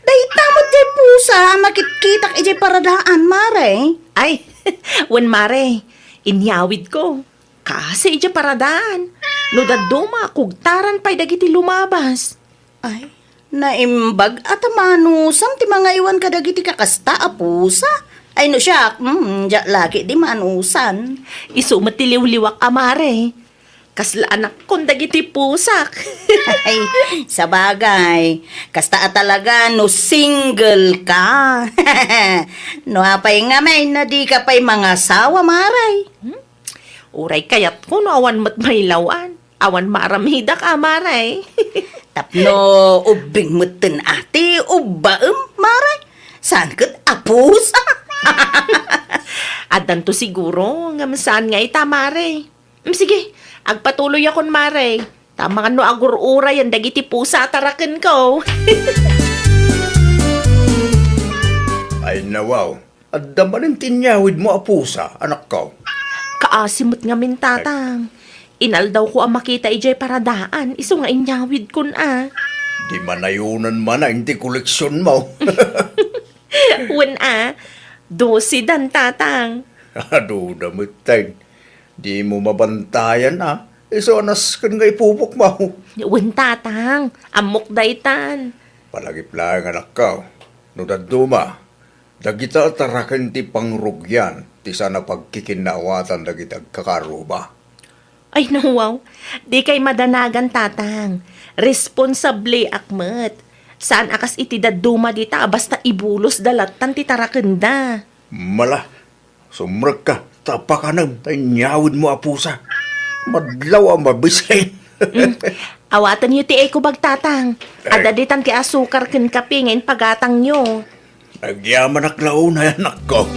Speaker 4: Dahi tamot jay pusa, makitkitak ijay paradaan, mare.
Speaker 2: Ay, wan mare, inyawid ko. Kasi ija paradaan. No daduma, kugtaran pa'y dagiti lumabas.
Speaker 4: Ay, naimbag at manusam ti mga iwan kadagiti kakasta a pusa. Ay no siya, diya lagi di manusan.
Speaker 2: Isumat ti liwliwak amare. Kasla anak kong dagiti pusak.
Speaker 4: Ay, sa bagay, kasta talaga no single ka. No apay nga may na di ka pa'y mga sawa, maray.
Speaker 2: Uray kayat ko no awan mat maylawan. Awan maramidak amaray.
Speaker 4: Tapno ubing mutin ati, ubaem, maray. Saan kat apus?
Speaker 2: Adan to siguro, nga saan nga itamare. Sige, agpatuloy akon mare. Tama no agur-uray ang dagiti pusa taraken ko.
Speaker 3: Ay nawaw, at damanin tinyawid mo apusa, anak ko.
Speaker 2: Kaasimot nga min tatang. Inaldaw ko ang makita ijay paradaan. Iso nga inyawid kun
Speaker 3: Di manayunan man ang ti koleksyon mo.
Speaker 2: Wen 12 dan tatang.
Speaker 3: Aduh, damitay. Di mo mabantayan ah. Iso anas kan nga ipupok mo.
Speaker 2: Wen tatang, amok daytan.
Speaker 3: Palagip lang anak ka. No daduma. Dagita tarakan ti pangrugyan. Ti sana pagkikinawatan dagita kakaruba.
Speaker 2: Ay nawaw, di kay madanagan tatang. Responsable akmet. Saan akas iti daduma dita basta ibulos dalatan ti tarakenda.
Speaker 3: Mala. Sumrag ka. Tapakanam. Tanyawid mo apusa. Madlaw ang mabisay.
Speaker 2: Awatan niyo ti eko bagtatang. Adaditan ti asukar ken kape ngayon pagatang nyo.
Speaker 3: Nagyaman aklaw na anak ko.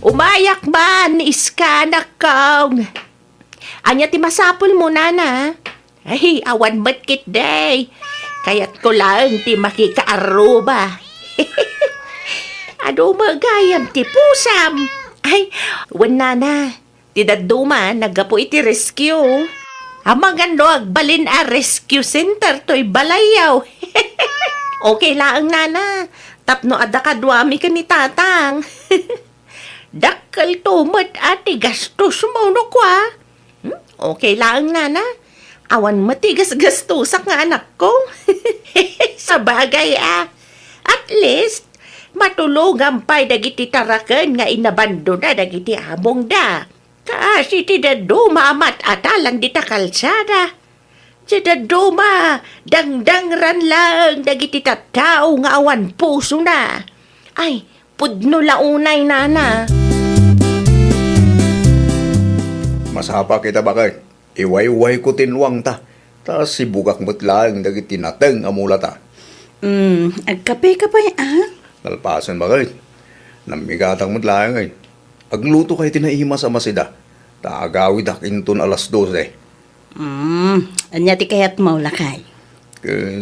Speaker 2: Umayak man, iskanak kong. Anya ti masapul mo, nana. Ay, awan ba't day. Kaya't ko lang ti makikaaruba. Ano magayam ti pusam? Ay, wan nana. Ti daduma, nagapo iti rescue. Amang ano, agbalin a rescue center to'y balayaw. Okay lang, nana. Tapno ada kadwami ka ni tatang. Dakal tumat ati gastos mo no kwa. Okay lang, nana. Awan matigas gastusak nga anak ko. Sa bagay At least, matulugan pa'y dagiti taraken nga inabando na dagiti among da. Kasi ti daduma amat atalan di ta kalsada. Ti daduma, dangdangran lang dagiti tattao nga awan puso na. Ay, pudno launay, nana.
Speaker 3: Masapa kita bakit? Iway-way ko tinwang ta. Ta si bugak mo't lang dagiti nateng amula ta.
Speaker 4: Agkape-kapay
Speaker 3: Nalpasan bakit? Namigatang mo't lang ay. Agluto kay tinaima sa masida. Ta agawid akinton alas 12.
Speaker 4: Anya ti kayat mo lakay.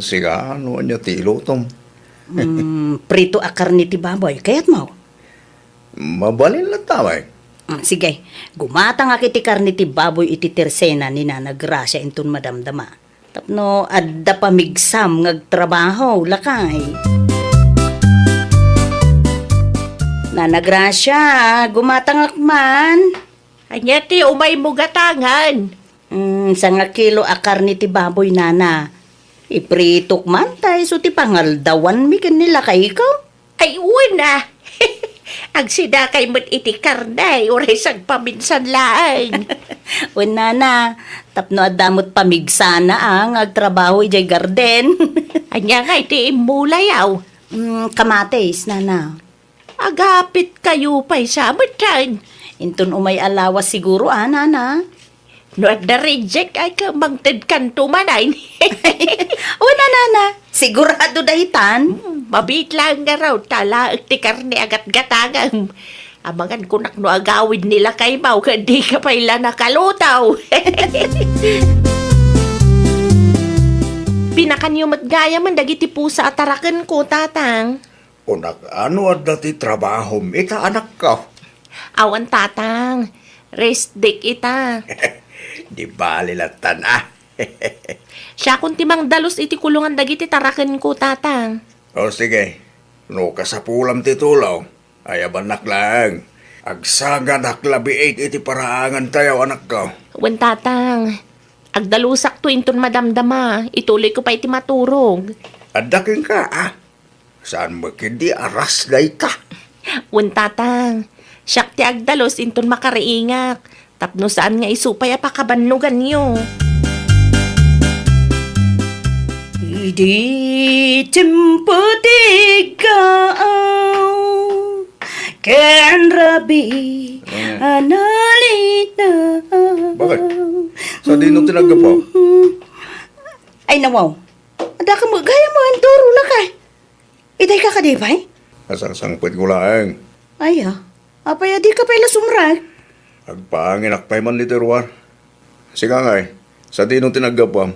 Speaker 3: Siga ano niya tilo tom.
Speaker 4: Prito akar ni ti baboy, kayat mo.
Speaker 3: Mabalin lang tamay.
Speaker 4: Sige, gumata nga kiti karni ti baboy iti tersena ni Nana Gracia inton madamdama. Tapno, adda pamigsam ngagtrabaho, lakay. Nana Gracia, gumatang akman.
Speaker 2: Anya ti umay mo gatangan.
Speaker 4: Sa nga kilo akar ni ti baboy, Nana. Ipritok man tayo, so ti pangaldawan mi kanila kay ikaw.
Speaker 2: Ay, una. Agsida kay mo't iti karday, oray sang paminsan laang.
Speaker 4: O Nana, tapno adamot pamigsana ang agtrabaho ijay garden.
Speaker 2: Anya nga iti imulayaw.
Speaker 4: Kamates, Nana.
Speaker 2: Agapit kayo pa'y samatan.
Speaker 4: Inton umay alawas siguro, Nana.
Speaker 2: No at the reject ay kamangtid kanto manay.
Speaker 4: O Nana, sigurado dahitan.
Speaker 2: Mabit lang nga raw, tala ti karne agat-gatangang. Amangan kunak no agawid nila kay Mau, hindi ka pa ila nakalutaw. Pinakanyo matgaya man dagiti pusa atarakan ko, tatang.
Speaker 3: Unak ano at dati trabaho ita anak ka.
Speaker 2: Awan, tatang. Rest day ita.
Speaker 3: Di bali latan
Speaker 2: Siya kung timang dalos iti kulungan dagiti tarakan ko, tatang.
Speaker 3: O sige, no kasapulam ti tulaw, ayaban naklang. Agsaga naklabiit iti paraangan tayo anak ko.
Speaker 2: Wan, tatang. Agdalusak to inton madamdama. Ituloy ko pa iti maturog.
Speaker 3: Adaking ka Saan mo kindi aras day ka?
Speaker 2: Wan, tatang. Siyak ti agdalos inton makariingak. Tapno saan nga isupay apakabanugan niyo.
Speaker 4: Di timputigaw ken rabi analita.
Speaker 3: Bakit? Sa di nung tinaga po?
Speaker 4: Ay nawaw, ada ka mo, gaya mo ang turo na ka. Itay ka kadipay?
Speaker 3: Asang-sangpit ko lang.
Speaker 4: Ay apay di ka pala sumrag.
Speaker 3: Agpangin akpay man literuar. Siga nga sa di nung tinaga po,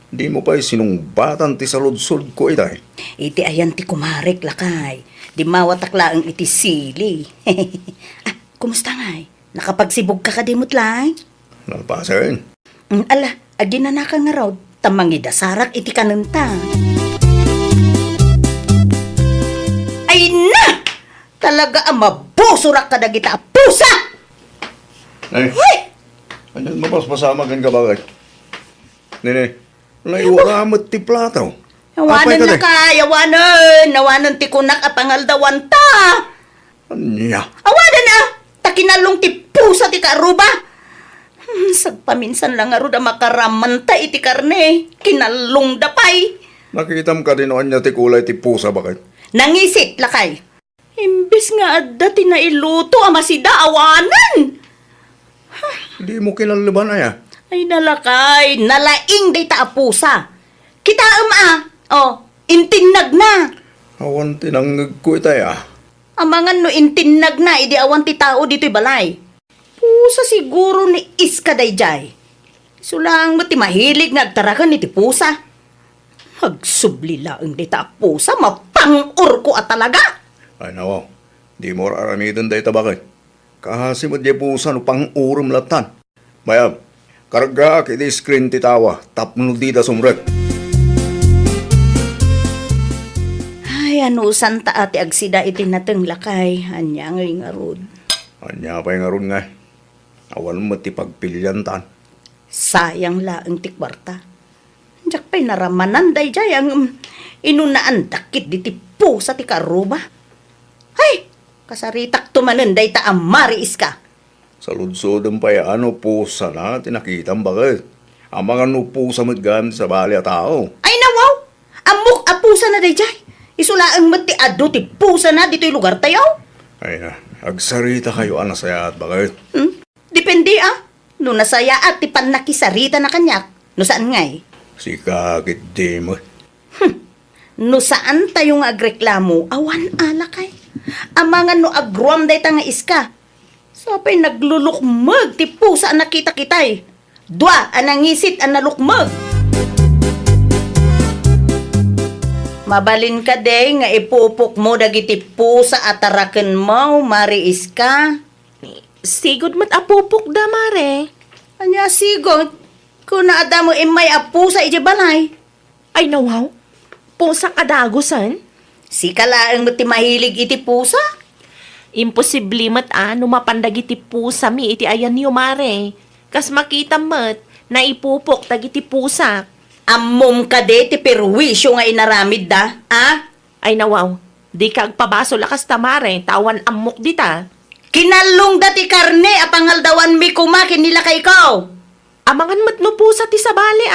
Speaker 3: di mo pa'y sinungbatan ti saludsod ko itay.
Speaker 4: Iti ayan ti kumarek lakay. Di mawatakla ang iti sili. Kumusta nga nakapagsibog ka kadimot lang?
Speaker 3: Nalpasan.
Speaker 4: Ala, aginanakan nga raw. Tamangida sarak iti kanunta. talaga ang mabusurak ka na kita, pusa!
Speaker 3: Ay,
Speaker 4: Hoy!
Speaker 3: ano mapasmasama kan ka bakit? Nene, naiwaramat ti plataw.
Speaker 4: Yawanan na ka, yawanan ti kunak a pangaldawan ta.
Speaker 3: Anya,
Speaker 4: Awanan na, takinalong ti pusa ti karuba. Sagpaminsan lang nga ro da makaramanta iti karne, kinalong dapay.
Speaker 3: nakitam ka din anya ti kulay ti pusa bakit?
Speaker 4: Nangisit lakay. Imbis nga adda tinailuto ama sida awanan.
Speaker 3: Di mo kinaliban aya.
Speaker 4: Ay nalakay, nalaing day ta a pusa. Kita intinag na.
Speaker 3: Awan tinangag ko itay ah.
Speaker 4: Amangan no intinag na, idi awan ti tao dito'y balay. Pusa siguro ni iska dayjay. Sulang mo ti mahilig nga agtarakan ni ti pusa. Hagsubli laang di ta pusa, mapangur ko at talaga.
Speaker 3: Ay nawaw, di mo aramitan day tabakit. Kahasimot di pusa no pang urum latan. Mayab, karga kiti screen ti tawa, tapno di da sumrek.
Speaker 4: Ay, ano santa ati agsida iti nateng lakay. Anya nga rod.
Speaker 3: Anya pa yung aron nga. Awan mo ti pagpilyan tan.
Speaker 4: Sayang laang ti kwarta. Diyak pa'y naramanan dayjay ang inunaan dakit di ti pusa ti karuba. Ay, kasaritak tumanan day ta amariis ka.
Speaker 3: Sa ludsodan pa ano pusa na tinakitang bakit. Ang mga no pusa maggamit sa bali at tao.
Speaker 4: Ay nawaw! Amok a pusa na dayjay. Isulaang mat ti ado ti pusa na dito'y lugar tayo.
Speaker 3: Ay na, agsarita kayo anasaya at bakit.
Speaker 4: Depende No nasaya at ti panakisarita na kanyak. No saan ngay?
Speaker 3: Si kakit di mo.
Speaker 4: No saan tayo nga agreklamo? Awan alakay. Amangan no agruam day ta nga iska. Sapay naglulukmag ti pusa na kita-kitay. Dua anangisit ang nalukmag. Mabalin ka day nga ipupok mo dagiti pusa at taraken mo, mariis ka.
Speaker 2: Sigod mat apupok da, mare.
Speaker 4: Anya sigod, kung naada mo imay apusa iti balay.
Speaker 2: Ay nawaw, pusa kadagusan.
Speaker 4: Si kalaang mo ti mahilig iti pusa.
Speaker 2: Imposible mat mapandag iti pusa mi iti ayan niyo, mare. Kas makita mat, na ipupok tag iti pusa.
Speaker 4: Ammom ka de ti perwisyo nga inaramid da,
Speaker 2: Ay nawaw, di ka agpabaso lakas ta, mare. Tawan amok dita.
Speaker 4: Kinalong dati karne apangaldawan mi kumakin nila kay ikaw.
Speaker 2: Amangan mat no pusa ti sabali,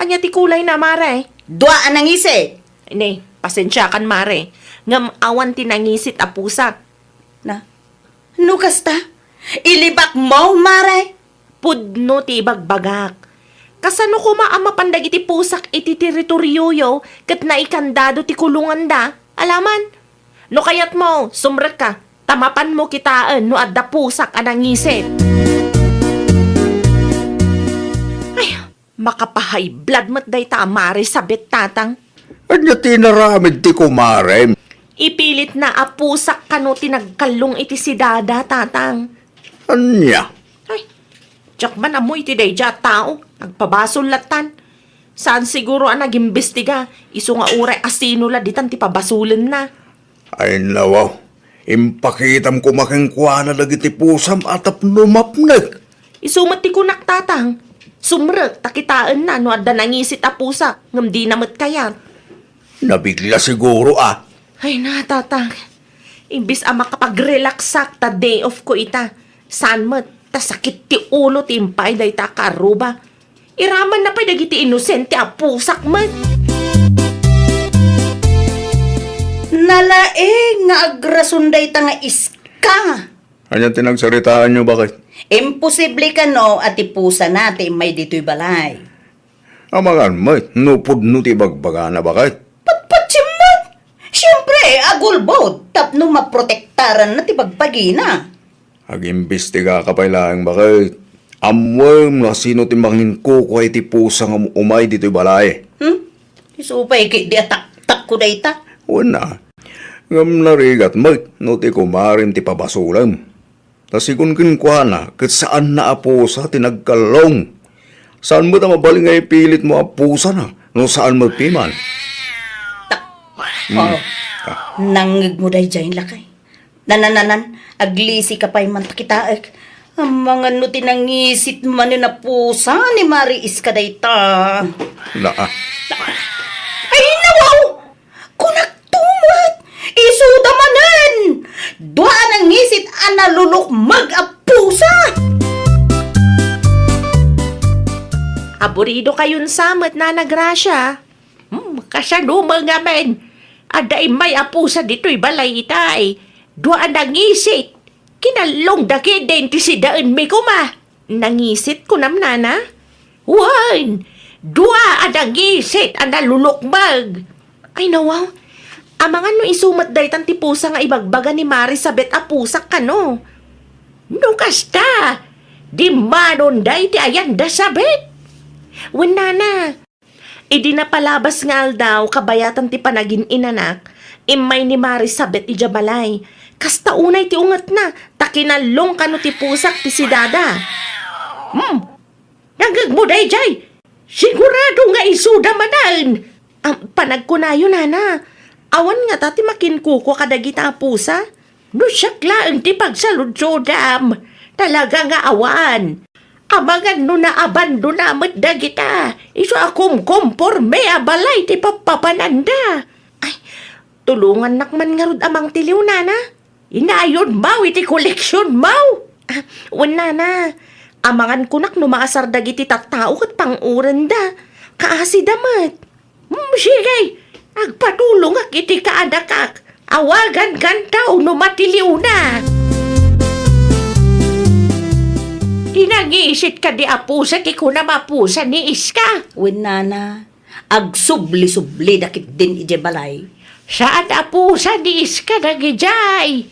Speaker 2: Anya ti kulay na, mare.
Speaker 4: Dua anang isi.
Speaker 2: Ne, pasensya kan, mare. Ngam awan tinangisit a pusa.
Speaker 4: Na, nukas ta? Ilibak mo, mare?
Speaker 2: Pudno ti bagbagak. Kasano ko maamapandag iti pusak iti teritoryo yo, kat naikandado ti kulungan da, alaman. No kayat mo, sumrek ka, tamapan mo kitaan no adda pusak anangisit. Ay, makapahay blood mat day ta amare sabit tatang.
Speaker 3: Anya tinaramid ti kumarem.
Speaker 2: Ipilit na apusak kano tinagkalong iti si dada tatang.
Speaker 3: Anya,
Speaker 2: Ay, tsak man amoy iti dayja tao, nagpabasol latan. Saan siguro ang nag-imbestiga, iso nga uray asino la ditan ti pabasulan na.
Speaker 3: ay nawaw. Impakitam ko makingkwana dagiti pusam atap numapnag.
Speaker 2: Isumat ti kunak tatang. Sumrek, takitaan na no adda nangisit a pusa, ngam di namat kayat.
Speaker 3: Nabigla siguro
Speaker 2: Ay na, tatang. Imbis makapag-relaxak ta day off ko ita. San mat, ta sakit ti ulo timpay day ta karuba. Iraman na pa dagiti inosente a pusak mat.
Speaker 4: Nalaeng nga agrasunday ta nga iska.
Speaker 3: Anya tinagsaritaan nyo bakit?
Speaker 4: Imposible ka no at ipusa natin may dito'y balay.
Speaker 3: Amangan mo, nupod no ti bagbaga na bakit?
Speaker 4: Patpatsimot! Siyempre, agulbod. Tapno maprotektaran na ti bagpagina.
Speaker 3: Agimbestiga ka pa lang bakit? Amwem na sino ti mangin ko ko ti pusa nga umay dito'y balay.
Speaker 4: Isupay kay di atak-tak ko dayta.
Speaker 3: Una, ngam narigat mag, no ti kumarim ti pabasulam. Tasikon kinkwana, kat saan na apusa tinagkalong. Saan mo ta mabaling nga ipilit mo apusa na, no saan mo piman?
Speaker 4: Oh,
Speaker 8: Nangig mo day dyan lakay. Nanananan, aglisi ka pa'y mantakitaek. Ang mga no tinangisit man na pusa ni Mari Iska day ta. Ay nawaw! Kunagtumot! Isuda manan! Dua nang ngisit analulok mag-apusa!
Speaker 2: Aburido kayon samet na nagrasya. Kasano mga men. Aday may apusa dito'y balay itay. Dua nangisit. Kinalong daki din ti si daan mi kuma. Nangisit ko namnana? Wan! Dua nangisit ang nalulukmag. Ay nawaw. Amangan no isumat day tan ti pusa nga ibagbaga ni Mari sabet apusak ka no. No kasta. Di manon day ti ayan da sabet. Wenana. Idi na palabas nga aldaw kabayatan ti panagin inanak. Imay ni Mari sabet ija balay. Kasta unay ti ungat na. Takinalong kano ti pusak ti si dada. Nagagmuday jay. Sigurado nga isuda manan. Panagkunayo nana. Awan nga tati makinkuko kadagita pusa. No siyakla ang ti pagsaludsodam. Talaga nga awan. Amangan no na abandonamit dagita. Iso akum komporme abalay ti papapananda. Ay, tulungan nakman nga rod amang tiliw nana. Inayon mau iti koleksyon mau. Wan nana, amangan kunak no maasar dagiti tattao kat panguran da. Kaasi damat. Sige, agpatulong ak iti kaadakak. Awagan kan tao no matiliw na. Tinangisit ka di apusa ti kuna mapusa ni Iska.
Speaker 8: Wenana, agsubli-subli dakit din ije balay.
Speaker 2: Saan apusa ni Iska nagijay?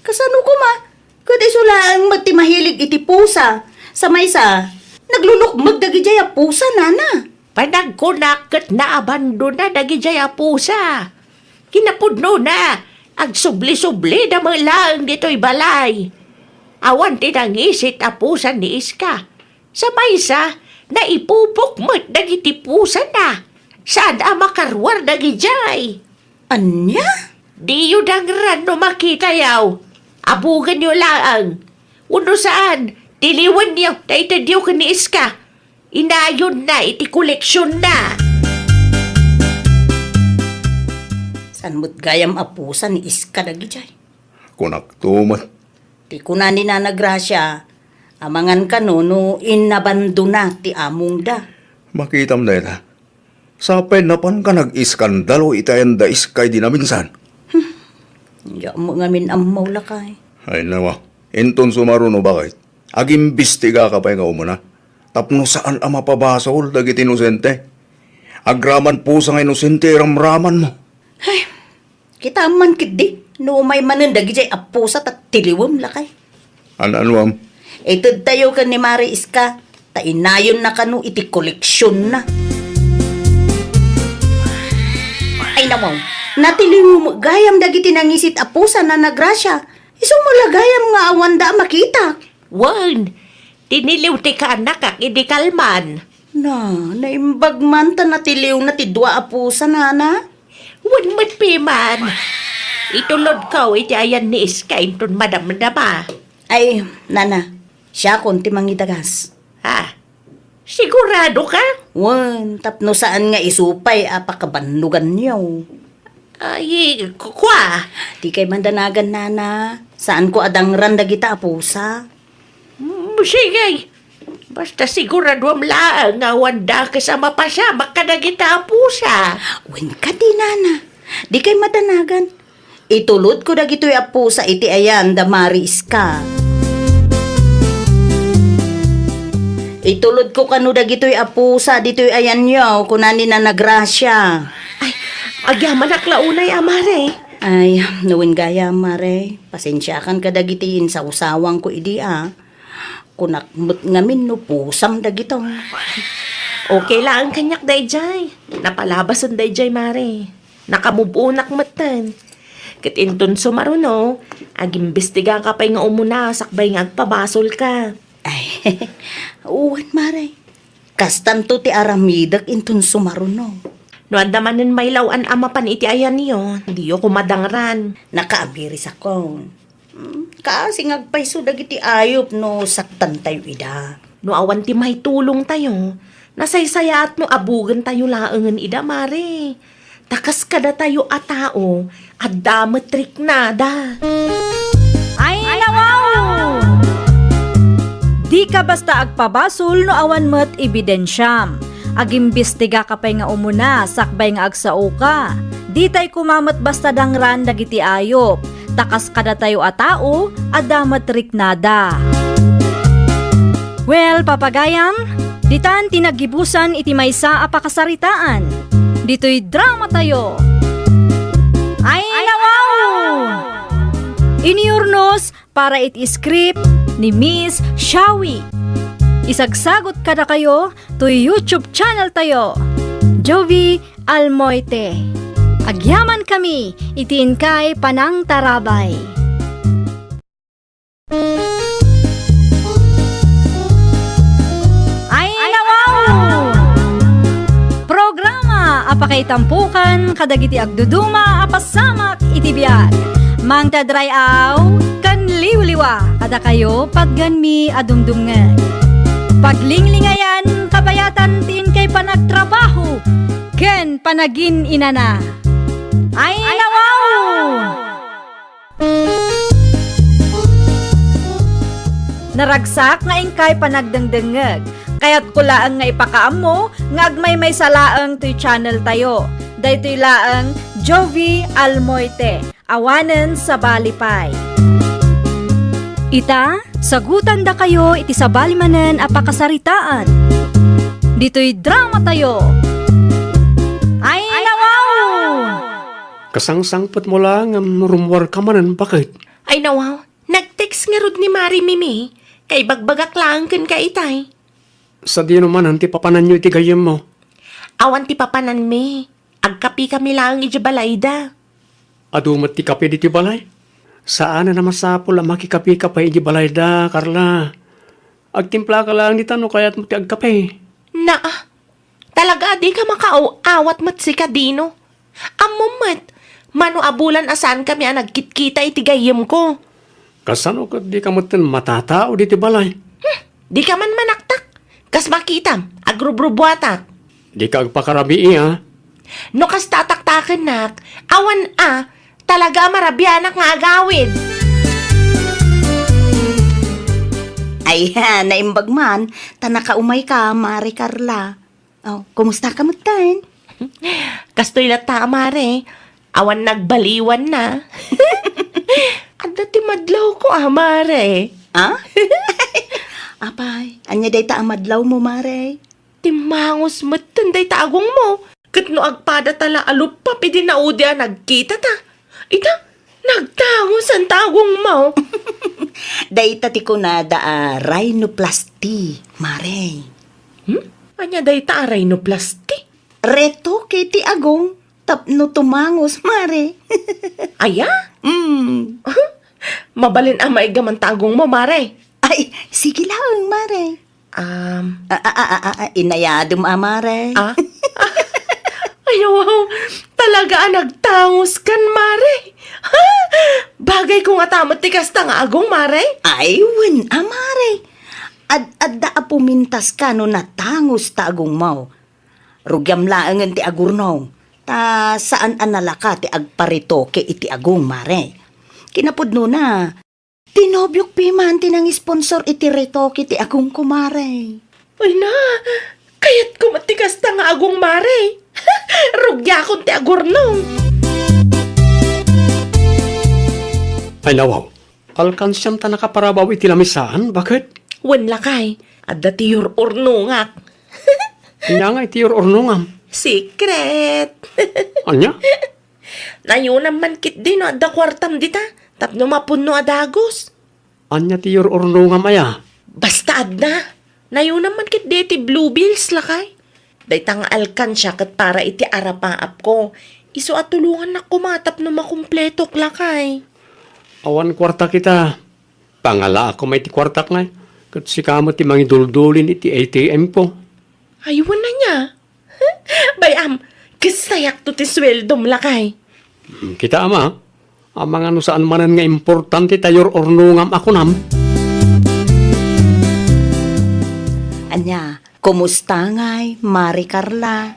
Speaker 8: Kasano ko ma? Kada isulaang magtimahilig iti pusa. Sa maysa, naglulukmag dagijay a pusa nana.
Speaker 2: Panagkunak na abandona nagijay apusa. Kinapudno na, agsubli-subli na lang dito'y balay. Awan tinangisit apusan ni Iska. Sa maysa, naipupok mo't dagiti pusa na. Saan makarwar dagijay?
Speaker 8: Anya?
Speaker 2: Di yun ang rano makita yaw. Abugan nyo lang. Uno saan, tiliwan niyo na itadiyo ka ni Iska. Inayon na, iti koleksyon na.
Speaker 8: San mo't gayam apusa ni Iska dagijay?
Speaker 3: Kunaktumat.
Speaker 8: Ti kuna ni Nana Gracia, amangan ka no inabandona ti among da.
Speaker 3: Makitam na ita. Sa penapan ka nag-iskandalo itayan da iskay di naminsan.
Speaker 8: Ya mo ngamin amaw lakay.
Speaker 3: Ay nawa, inton sumaruno bakit? Agimbistiga ka pa nga umuna. Tapno saan ang mapabasol dagiti inosente? Agraman po sa nga inosente ramraman mo.
Speaker 8: Kita man kidi, no may manandag jay apusa at tiliwam lakay.
Speaker 3: Anam?
Speaker 8: Itod tayo ka ni Mari Iska, tainayon na kanu iti koleksyon na. Ay nawaw, natiliw mo gayam dagiti nangisit apusa na nagrasya. Iso mo lagayam nga awanda makita.
Speaker 2: Wan, tiniliw ti ka anak ak idi kalman.
Speaker 8: Na, naimbag man ta natiliw na ti dua apusa nana.
Speaker 2: Wan matpiman. Itulod ka iti ayan ni Iska inton madam-dama.
Speaker 8: Ay, nana, siya konti mangidagas.
Speaker 2: Ha? Sigurado ka?
Speaker 8: Wan, tapno saan nga isupay apakabanlugan niyo.
Speaker 2: Ay, kwa.
Speaker 8: Di kay mandanagan nana, saan ko adangran dagita apusa?
Speaker 2: Sige. Basta sigurado am laang nga wanda kasama pa siya makadagita pusa.
Speaker 8: Wen ka di nana, di kay madanagan. Itulod ko dagito'y apusa iti ayan da Mari Iska. Itulod ko kanu dagito'y apusa dito'y ayan yaw kunani na nagrasya.
Speaker 2: Ay, agyaman aklaunay amare.
Speaker 8: Ay, nawin gaya mare, pasensyakan ka dagitiin sa usawang ko idi Kunakmut ngamin no pusam dagito.
Speaker 2: Okay lang ang kanyak dayjay. Napalabas ang dayjay mare. Nakamubunak matan. Kitinton sumaruno, agimbestiga ka pa'y nga umuna, sakbay nga agpabasol ka.
Speaker 8: Ay, uwan mare. Kastanto ti aramidak intun sumaruno.
Speaker 2: No andamanan may lawan ama pan iti ayan niyo, di ko madangran.
Speaker 8: Nakaabiris ako. Kasi ngagpaiso dagiti ayop no saktan tayo ida.
Speaker 2: No awan ti may tulong tayo, nasaysayat mo abugan tayo laangan ida, mare. Takas kada tayo a tao, at dametrik nada.
Speaker 1: Ay, nawaw! Di ka basta agpabasol no awan met ebidensyam. Agimbestiga ka pa'y nga umuna, sakbay nga agsao ka. Di tay kumamat basta dangran dagiti ayop. Takas kada tayo a tao, adamat riknada. Well, papagayam, ditan tinagibusan iti maysa a pakasaritaan. Dito'y drama tayo. Ay, nawaw! Iniurnos para iti script ni Miss Shawi. Isagsagot kada kayo to YouTube channel tayo, Jovi Almoite. Agyaman kami, itiin kay Panang Tarabay. Ay, nawaw! Programa apakay tampukan kadagiti agduduma apasamak iti biag. Mang tadray aw, kan liwliwa kada kayo pagganmi adumdumngan. Paglinglingayan, kabayatan tin kay panagtrabaho, ken panagin inana. Ay, nawaw! Naragsak nga ingkay panagdengdengeg, kaya't kulaang nga ipakaam mo, nga agmay may salaang to'y channel tayo. Daytoy laang Jovi Almoite, awanen sa balipay. Ita, sagutan da kayo iti sabalimanen a pakasaritaan. Dito'y drama tayo. Ay, nawaw!
Speaker 6: Kasangsangpot mo lang ang rumwar ka manan, bakit?
Speaker 2: Ay nawaw, nag-text nga rod ni Mari Mimi, kay bagbagak lang kan ka itay.
Speaker 6: Sa di naman, anti papanan nyo iti gayam mo.
Speaker 2: Awan ti papanan mi, agkapi kami lang iti balayda.
Speaker 6: Adumat ti kape diti balay. Saan na namasapol ang makikapi ka pa iti balay da, Carla? Agtimpla ka lang ni tano kaya't mo ti agkape.
Speaker 2: Talaga di ka makauawat mat si Kadino. Amumat, mano abulan asan kami ang nagkitkita iti gayem ko.
Speaker 6: Kasano ka di ka matin matatao diti balay?
Speaker 2: Di ka man manaktak, kas makitam, agrubrubuatak.
Speaker 6: Di ka agpakarabii, ha?
Speaker 2: No kas tataktakan nak, awan talaga marabyanak nga agawid.
Speaker 8: Ay, naimbag man, tanakaumay ka, Mari Carla. Oh, kumusta ka mutan?
Speaker 2: Kastoy na tamare, awan nagbaliwan na. Ada ti madlaw ko, mare.
Speaker 8: Ah? Apay, anya day ta amadlaw mo, Mare?
Speaker 2: Timangos matanday taagong mo. Kat no agpada tala alupap, idi naudi nagkita ta. Ita, nagtangos ang tagong mo.
Speaker 8: Day ta ti kunada rhinoplasty, Mare.
Speaker 2: Anya day ta rhinoplasty.
Speaker 8: Reto kay ti agong, tapno tumangos, Mare.
Speaker 2: Aya?
Speaker 8: Mm.
Speaker 2: Mabalin ang maigaman tagong mo, mare.
Speaker 8: Ay, sige lang, Mare. Inayadom, Mare.
Speaker 2: Ay, wow. Talaga nagtangos kan, mare. Ha? Bagay kong atamot ti kasta nga agong, mare.
Speaker 8: Ay, wen, Mare. Adda pumintas ka no natangos ta agong mau. Rugyam laangan ti agurnaw. Ta saan analaka ti agparitoke iti agong, Mare. Kinapudno na. Tinobyok piman tinang sponsor iti retoke ti agong kumare.
Speaker 2: Ay na, kayat ko matikas ta nga agong, mare. Rugya akong ti agurnong.
Speaker 6: Ay nawaw, alkansyam ta nakaparabaw iti lamisaan, bakit?
Speaker 2: Wen lakay, adda ti ururnungak.
Speaker 6: Kanya nga iti ornungam.
Speaker 2: Secret.
Speaker 6: Anya?
Speaker 2: Nayunan man kit din no, adda kwartam dita. Tapno mapuno adagos.
Speaker 6: Anya ti ornungam aya?
Speaker 2: Basta adna. Nayunan man kit di ti blue bills lakay. Dayta nga alkansya kat para iti arapaap ko. Iso at tulungan na kumatap no makumpletok lakay.
Speaker 6: Awan kwarta kita. Pangala ako may ti kwarta nga. Kat si kamo ti mangiduldulin iti ATM ko.
Speaker 2: Aywan na niya. Bayam, Kasayak to ti sweldo lakay.
Speaker 6: Kita ama, ang mga no saan manan nga importante tayor ornungam ako nam.
Speaker 8: Anya, kumusta ngay, Mari Carla?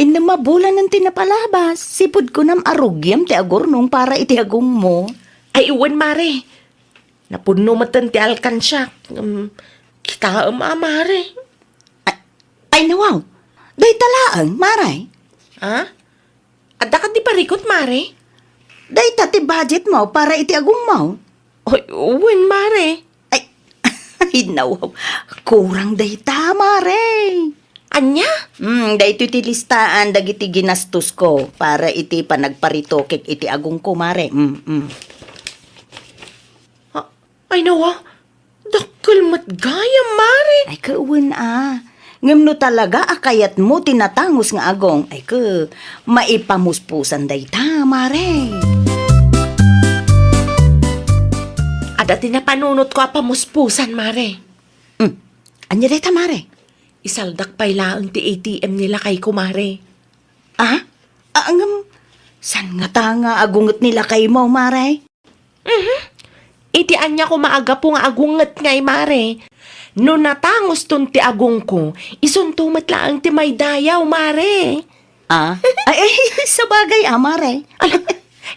Speaker 8: Mabulan ng tinapalabas, sipod ko nam arugyam ti agurnong para iti agong mo.
Speaker 2: Ay, uwan, Mare. Napuno matan ti alkansyak. Kita Mare.
Speaker 8: Ay nawaw, day talaang, Maray.
Speaker 2: Ha? Adda ka di parikot, Mare?
Speaker 8: Day ti budget mo para iti agong mo.
Speaker 2: Ay, uwan, Mare.
Speaker 8: Ay, ay nawaw, kurang day ta, Maray.
Speaker 2: Anya?
Speaker 8: Day ti listaan dagiti ginastos ko para iti panagparitokik iti agong ko, Mare.
Speaker 2: Ay, nawa. Dakal matgaya, Mare.
Speaker 8: Ay, kauwan Ngem no talaga akayat mo tinatangos nga agong. Ay, maipamuspusan day ta, Mare.
Speaker 2: Ada tinapanunot ko pamuspusan, Mare.
Speaker 8: Anya day ta, Mare?
Speaker 2: Isaldak pa'y laang ti ATM nila kay kumare.
Speaker 8: San nga ta nga agunget nila kay mo, Mare?
Speaker 2: Itian niya ko maaga po nga agunget ngay, Mare. No natangos ton ti agong ko, isuntumat laang ti may dayaw, Mare.
Speaker 8: Ay, sa bagay, Mare.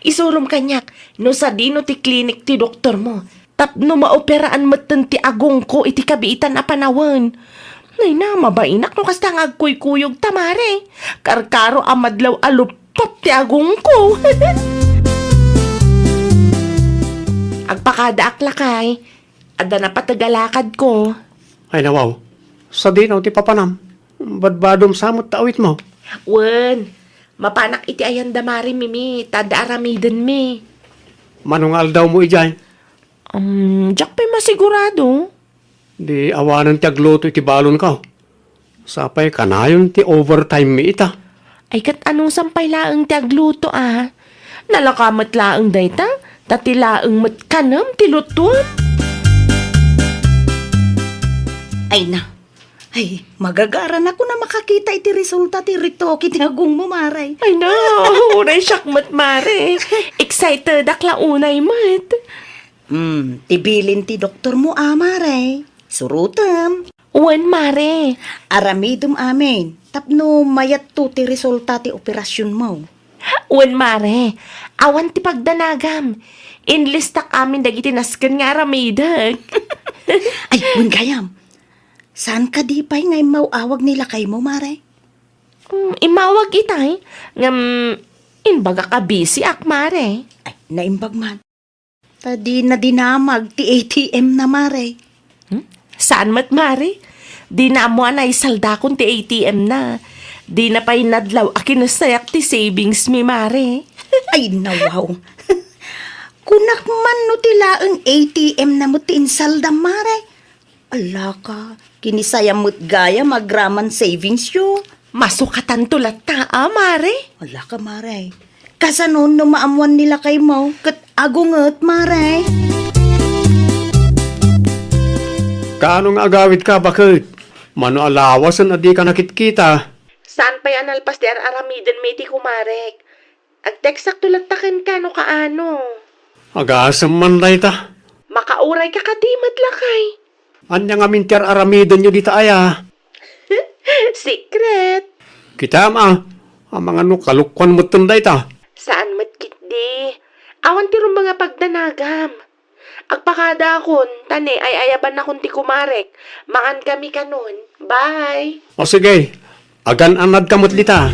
Speaker 2: Isurum kanyak, no sa dino ti klinik ti doktor mo. Tapno maoperaan matan ti agong ko iti kabiitan a panawan. Nay na, mabainak no kasta nga agkuy-kuyog ta, Mare. Karkaro amadlaw alupap ti agong ko. Agpakada aklakay, ada na patagalakad ko.
Speaker 6: Ay nawaw, sa dinaw ti papanam. Badbadom samot taawit mo.
Speaker 2: Wen, mapanak iti ayan damari mimi, tada aramiden mi.
Speaker 6: Manungal daw mo ijay.
Speaker 2: Diyak pa'y masigurado.
Speaker 6: Di awanan ti agluto iti balon ka. Sapay kanayon ti overtime mi ita.
Speaker 2: Ay kat anong sampay laang ti agluto Nalakamat laang dayta, tati laang matkanam ti lutut.
Speaker 8: Ay na. Ay, magagaran ako na makakita iti resulta ti ritoki ti agong mo, Maray.
Speaker 2: Ay no, unay syakmat, Mare. Excited akla unay mat.
Speaker 8: Tibilin ti doktor mo, Maray. Surutam.
Speaker 2: Wen, Mare.
Speaker 8: Aramidum amin. Tapno mayat to ti resulta ti operasyon mo.
Speaker 2: Wen, Mare. Awan ti pagdanagam. Inlistak amin dagiti nasken nga aramidag.
Speaker 8: Ay, wen gayam. Saan ka di pa'y ngay mauawag nila kay mo, Mare?
Speaker 2: Imawag itay. Inbaga ka busy ak, Mare.
Speaker 8: Ay, naimbag man. Tadi na dinamag ti ATM na, Mare.
Speaker 2: Saan mat, Mare? Di na mo na isaldakon ti ATM na. Di na pa'y nadlaw akinasayak ti savings mi, Mare.
Speaker 8: Ay, nawaw. Kunak man no tilaang ATM na mo ti insalda, Mare. Ala ka, kinisaya mo't gaya magraman savings yo.
Speaker 2: Masukatan tulat ta, Mare.
Speaker 8: Ala ka, Mare. Kasanon no maamuan nila kay mo, kat agungot, Mare.
Speaker 6: Kaanong agawit ka, bakit? Mano alawasan na di ka nakitkita.
Speaker 2: Saan pa'y analpas di aramiden may ti kumarek? Agteksak tulat taken ka no kaano.
Speaker 6: Agasam man day ta.
Speaker 2: Makauray ka kadimat lakay.
Speaker 6: Anya nga mintiar aramidan nyo dita aya.
Speaker 2: Secret.
Speaker 6: Kita ang mga kalukwan mo tunday ta.
Speaker 2: Saan matkit di? Awan ti rum mga pagdanagam. Agpakada akon, tani ay ayaban akon ti kumarek. Mangan kami kanon. Bye.
Speaker 6: O sige, agan anad kamot lita.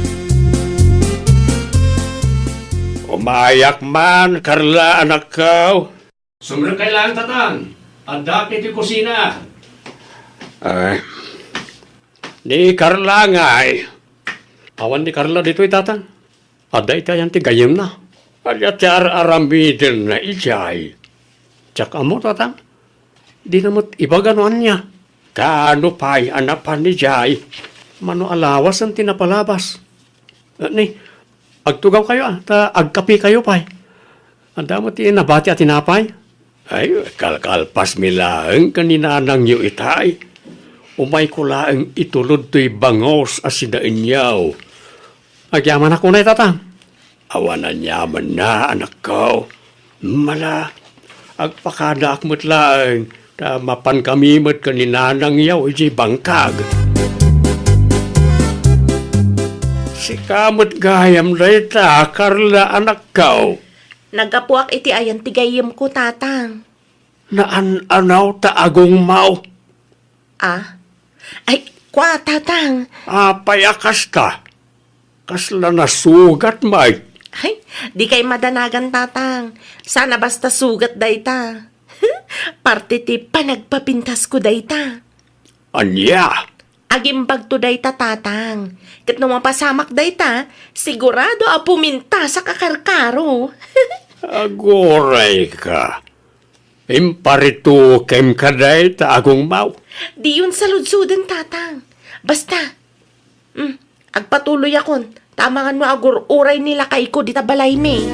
Speaker 7: Umayak man, Carla, anak ko.
Speaker 6: Sumra kailangan tatang. Adak iti kusina.
Speaker 7: Ay, ni Carla nga ay.
Speaker 6: Awan ni Carla dito tatang. Ada iti ayan ti gayem na.
Speaker 7: Alyat aramidin na ijay.
Speaker 6: Tsak amo tatang. Di namot iba ganoan niya.
Speaker 7: Kaano pa'y anapan ni Jay?
Speaker 6: Mano alawas ang tinapalabas. Ni, agtugaw kayo ta agkapi kayo pa'y. Anda mo ti nabati at tinapay.
Speaker 7: Ay, kalkalpas mi laeng kaninanang yu itay. Umay ko laeng itulod to'y bangos as sinainyaw.
Speaker 6: Agyaman ako na tatang. Awanan yaman na, anak ko. Mala, agpakadak mo't lang. Mapan kami mo't kaninanang yaw, iji bangkag. Si kamot gayam dayta, Carla, anak ko.
Speaker 2: Nagapuak iti ayan tigayim ko, tatang.
Speaker 6: Naan-anaw ta agong mau.
Speaker 2: Ah? Ay, kwa, tatang.
Speaker 6: Payakas ka. Kasla nasugat, Mike.
Speaker 2: Ay, di kay madanagan, tatang. Sana basta sugat dayta. Parte ti panagpapintas ko dayta.
Speaker 6: Anya?
Speaker 2: Agimbag to dayta, tatang. Kat nung mapasamak dayta, sigurado a puminta sa kakarkaro.
Speaker 6: Agoray ka. Imparito kem kaday ta agong mau.
Speaker 2: Di yun saludsudan, tatang. Basta, agpatuloy akon. Tamangan mo agur uray nila kay ko dita balay me.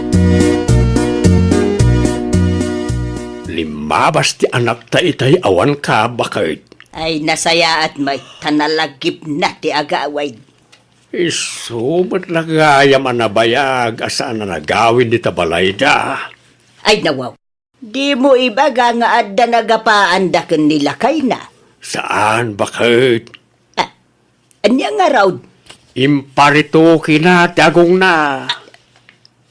Speaker 6: Limabas ti anak ta itay awan ka bakit.
Speaker 8: Ay nasaya at may tanalagip na ti agaway.
Speaker 6: Isumat lagayam anabayag asaan na nagawin di tabalay da.
Speaker 8: Ay nawaw. Di mo ibaga nga adda nagapaan da ken nila kay na.
Speaker 6: Saan bakit?
Speaker 8: Anya nga raw.
Speaker 6: Imparito kina tagong na.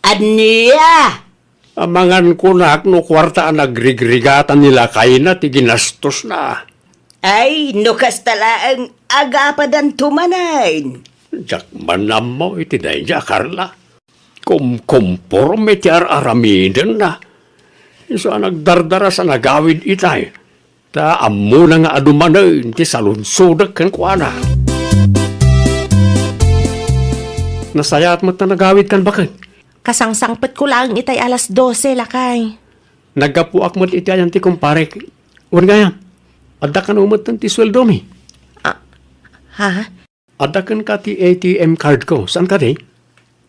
Speaker 8: Anya?
Speaker 6: Amangan ko na no kwarta ang nagrigrigatan nila kay na ti ginastos na.
Speaker 8: Ay, nukas tala ang agapadan tumanain.
Speaker 6: Jak manam mo iti dayja, Carla. Kumporme ti aramiden na. Iso ang nagdardara sa nagawid itay. Ta ammo na nga adumanain ti salunsudag kan kuana. Nasayat mo't na nagawid kan bakit?
Speaker 2: Kasangsangpet ko lang itay alas 12 lakay.
Speaker 6: Nagapuak mo't iti ayan ti kumpare. Uwan gaya, adda kan umot ti sweldo mi.
Speaker 2: Ha?
Speaker 6: Adda kan ka ti ATM card ko. Saan ka di?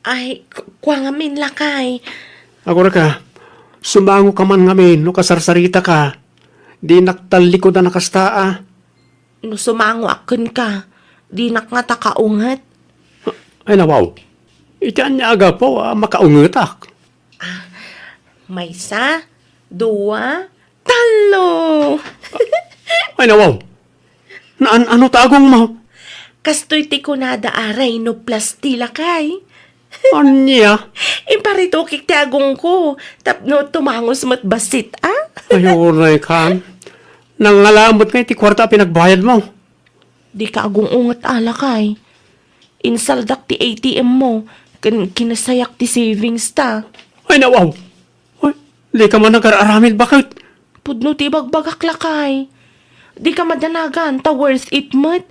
Speaker 2: Ay, kwa ngamin lakay.
Speaker 6: Agora ka, sumango ka man ngamin, no kasarsarita ka. Di naktali ko na nakastaa.
Speaker 2: No sumango akon ka, di nak nga takaungat.
Speaker 6: Ay nawaw, itian niya aga po, makaungutak.
Speaker 2: Maysa, dua, talo.
Speaker 6: Ay nawaw, ano tagong mo?
Speaker 2: Kastoy ti kunada aray no plasti lakay.
Speaker 6: Anya?
Speaker 2: Imparitukik ti agong ko, tapno tumangos mat basit, ah?
Speaker 6: Ayunay kan. Nangalamot kayo ti kwarta pinagbayad mo.
Speaker 2: Di ka agong ungat alakay. Insaldak ti ATM mo, kinasayak ti savings ta.
Speaker 6: Ay nawaw, ay, di ka man nagkararamid, bakit?
Speaker 2: Pudno ti bagbagak lakay. Di ka madanagan, ta worth it mat.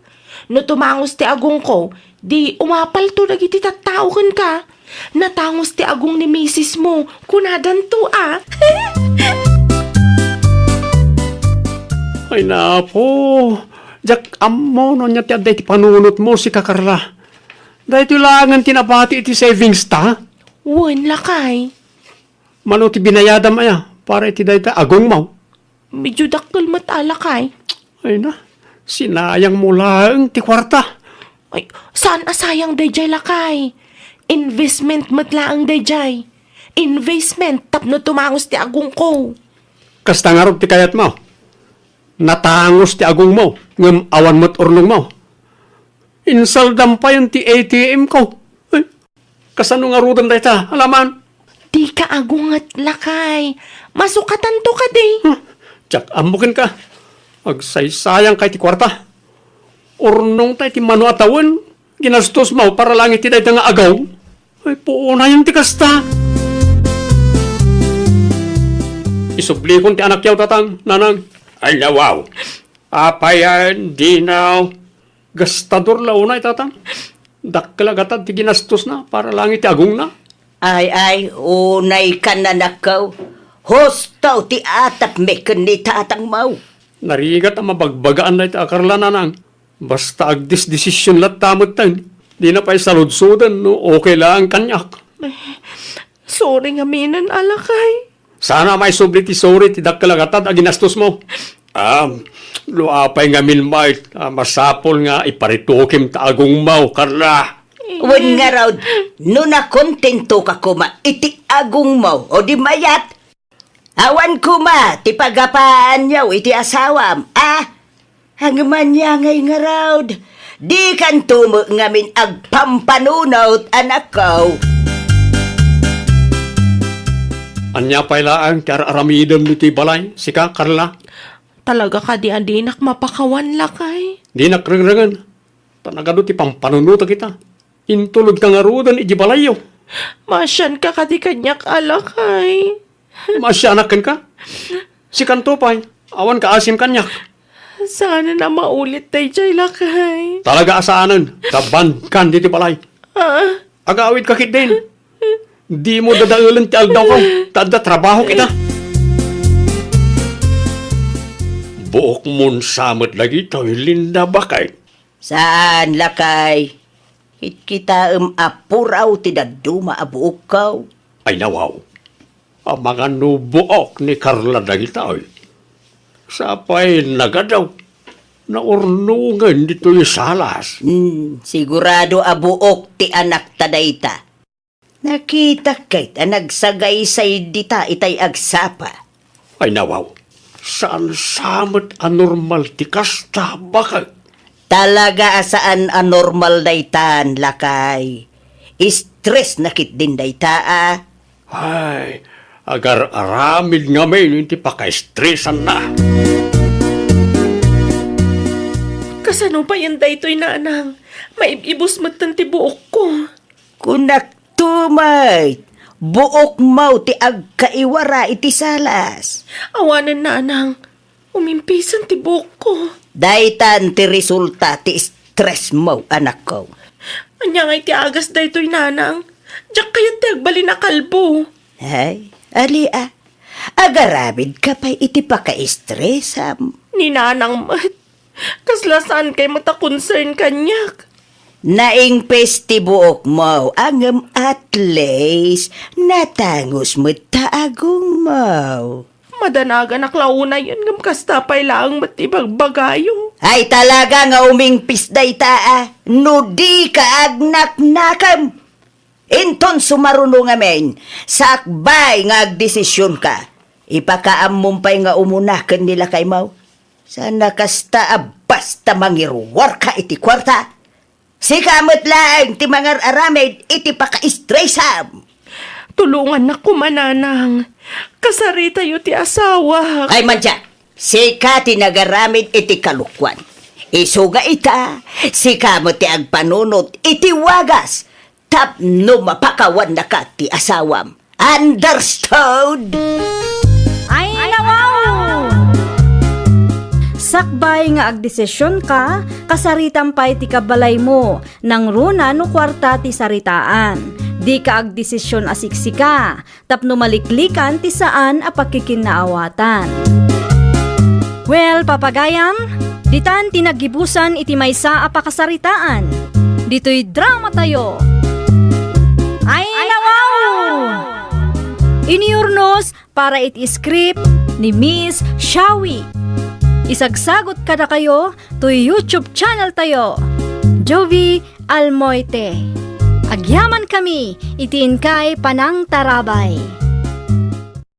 Speaker 2: No tumangos ti agong ko, di umapal to nagiti tattaukan ka. Natangos ti agong ni misis mo, kunadan to ah.
Speaker 6: Ay napo, jak ammo no niya ti aday ti panunot mo si Kakarla. Dahil tilangan tinapati iti savings ta.
Speaker 2: Wan lakay.
Speaker 6: Mano ti binayadam aya, para iti dahi ta agong mau.
Speaker 2: Medyo dakkel mat alakay.
Speaker 6: Ay na, sinayang mo lang ti kwarta.
Speaker 2: Ay, saan asayang dayjay lakay? Investment matlaang dayjay. Investment tapno tumangos ti agong ko.
Speaker 6: Kasta nga rin ti kayat mo. Natangos ti agong mo, ngam awan mo't urnong mo. Insaldam pa yung ti ATM ko. Ay, kasano nga rudan dahi ta, alaman.
Speaker 2: Di ka agungat lakay. Masukatan to ka di.
Speaker 6: Tsak amukin ka. Agsaysayang kay ti kwarta. Urnong tayo ti mano atawan. Ginastos mo para lang iti dahi nga agaw. Ay, puuna yung ti kasta. Isubli kong ti anak yaw tatang, nanang. Ay nawaw. Apayan, dinaw. Gastador launay tatang. Dakkalagatan ti ginastos na para lang iti agong na.
Speaker 8: Ay, unay ka na nakaw. Hostaw ti atap meken ni tatang mau.
Speaker 6: Narigat ang mabagbagaan na iti akarla nanang. Basta agdis-desisyon lat tamot tayo. Di na pa'y saludsudan no okay lang kanyak.
Speaker 2: Sorry nga minan alakay.
Speaker 6: Sana may subli ti sorry ti dakkalagatan a ginastos mo. Luapay nga min mait, masapol nga iparitukim ta agong mau, Carla.
Speaker 8: Wan nga raw, no na kontento ka kuma, iti agong mo, o di mayat. Awan kuma, ti pagapaan yaw, iti asawam, hangman niya ngay nga raw, di kan tumo ngamin agpampanunaw anak ko.
Speaker 6: Anya pa'y laang kaya aramidam niti balay, sika Carla.
Speaker 2: Talaga ka di adinak mapakawan lakay.
Speaker 6: Di nakrangrangan. Tanagado ti pampanunuta kita. Intulod ka nga rudan iji balayo.
Speaker 2: Masyan ka di kanyak alakay.
Speaker 6: Masyanakan ka. Si Kantopay, awan ka asim kanyak.
Speaker 2: Sana na maulit tayo jay lakay.
Speaker 6: Talaga asaanan, kaban kan diti balay. Agawid ka kit din. Di mo dadaulan ti aldaw ko. Tada trabaho kita. Buok mon samot lagi tayo linda bakay.
Speaker 8: Saan lakay? Hit kita apuraw ti daduma abuok ko.
Speaker 6: Ay nawaw. Ang mga nubuok ni Carla lagi tayo. Sapay nagadaw. Naurnungan dito yung salas.
Speaker 8: Sigurado abuok ti anak tadayta. Nakita kay nagsagay say dita itay agsapa.
Speaker 6: Ay nawaw. Saan samot anormal ti kasta bakay.
Speaker 8: Talaga saan anormal daytan lakay. Stress nakit din dayta
Speaker 6: Ay, agar aramid nga may hindi pa ka-stressan na.
Speaker 2: Kasano pa yan daytoy na anang? Maibibos magtanti buok ko.
Speaker 8: Kunak tumay. Buok mau ti agkaiwara iti salas.
Speaker 2: Awanan na anang. Umimpisan ti buok ko.
Speaker 8: Daytan ti resulta ti stress mo anak ko.
Speaker 2: Anya nga iti agas daytoy nanang. Diyak kayat ti agbali na kalbo.
Speaker 8: Ay, ali agaramid ka pa iti paka-stressam.
Speaker 2: Ni nanang mat. Kaslasaan kay mata concern kanyak.
Speaker 8: Naing pestibuok mo, angem at least, natangos mo taagong mo.
Speaker 2: Madanaga naklauna yun ngam kastapay laang matibagbagayo.
Speaker 8: Ay talaga nga umingpis dayta no di ka agnak-nakam. Inton sumaruno nga men, sakbay nga agdesisyon ka. Ipakaamumpay nga umunakan nila kay mau. Sana kasta basta mangirwar ka iti kwarta. Si kamot lang, ti mga aramid, iti paka-stressam.
Speaker 2: Tulungan na kumananang. Kasari tayo ti asawa.
Speaker 8: Ay madya, si ka ti nagaramid iti kalukwan. Isuga ita, si kamot ti agpanunot, iti wagas. Tapno mapakawan na ka ti asawam. Understood?
Speaker 1: Ay, nawaw! Sakbay nga agdesisyon ka, kasaritan pa iti kabalay mo, nang runa no kwarta ti saritaan. Di ka agdesisyon asiksika, tapno maliklikan ti saan a pakikinaawatan. Well, papagayam, ditan tinagibusan iti maysa a pakasaritaan. Dito'y drama tayo. Ay, nawaw! Iniurnos para iti script ni Miss Shawi. Isagsagot kada kayo to YouTube channel tayo, Jovi Almoite. Agyaman kami, itiin kay Panang Tarabay.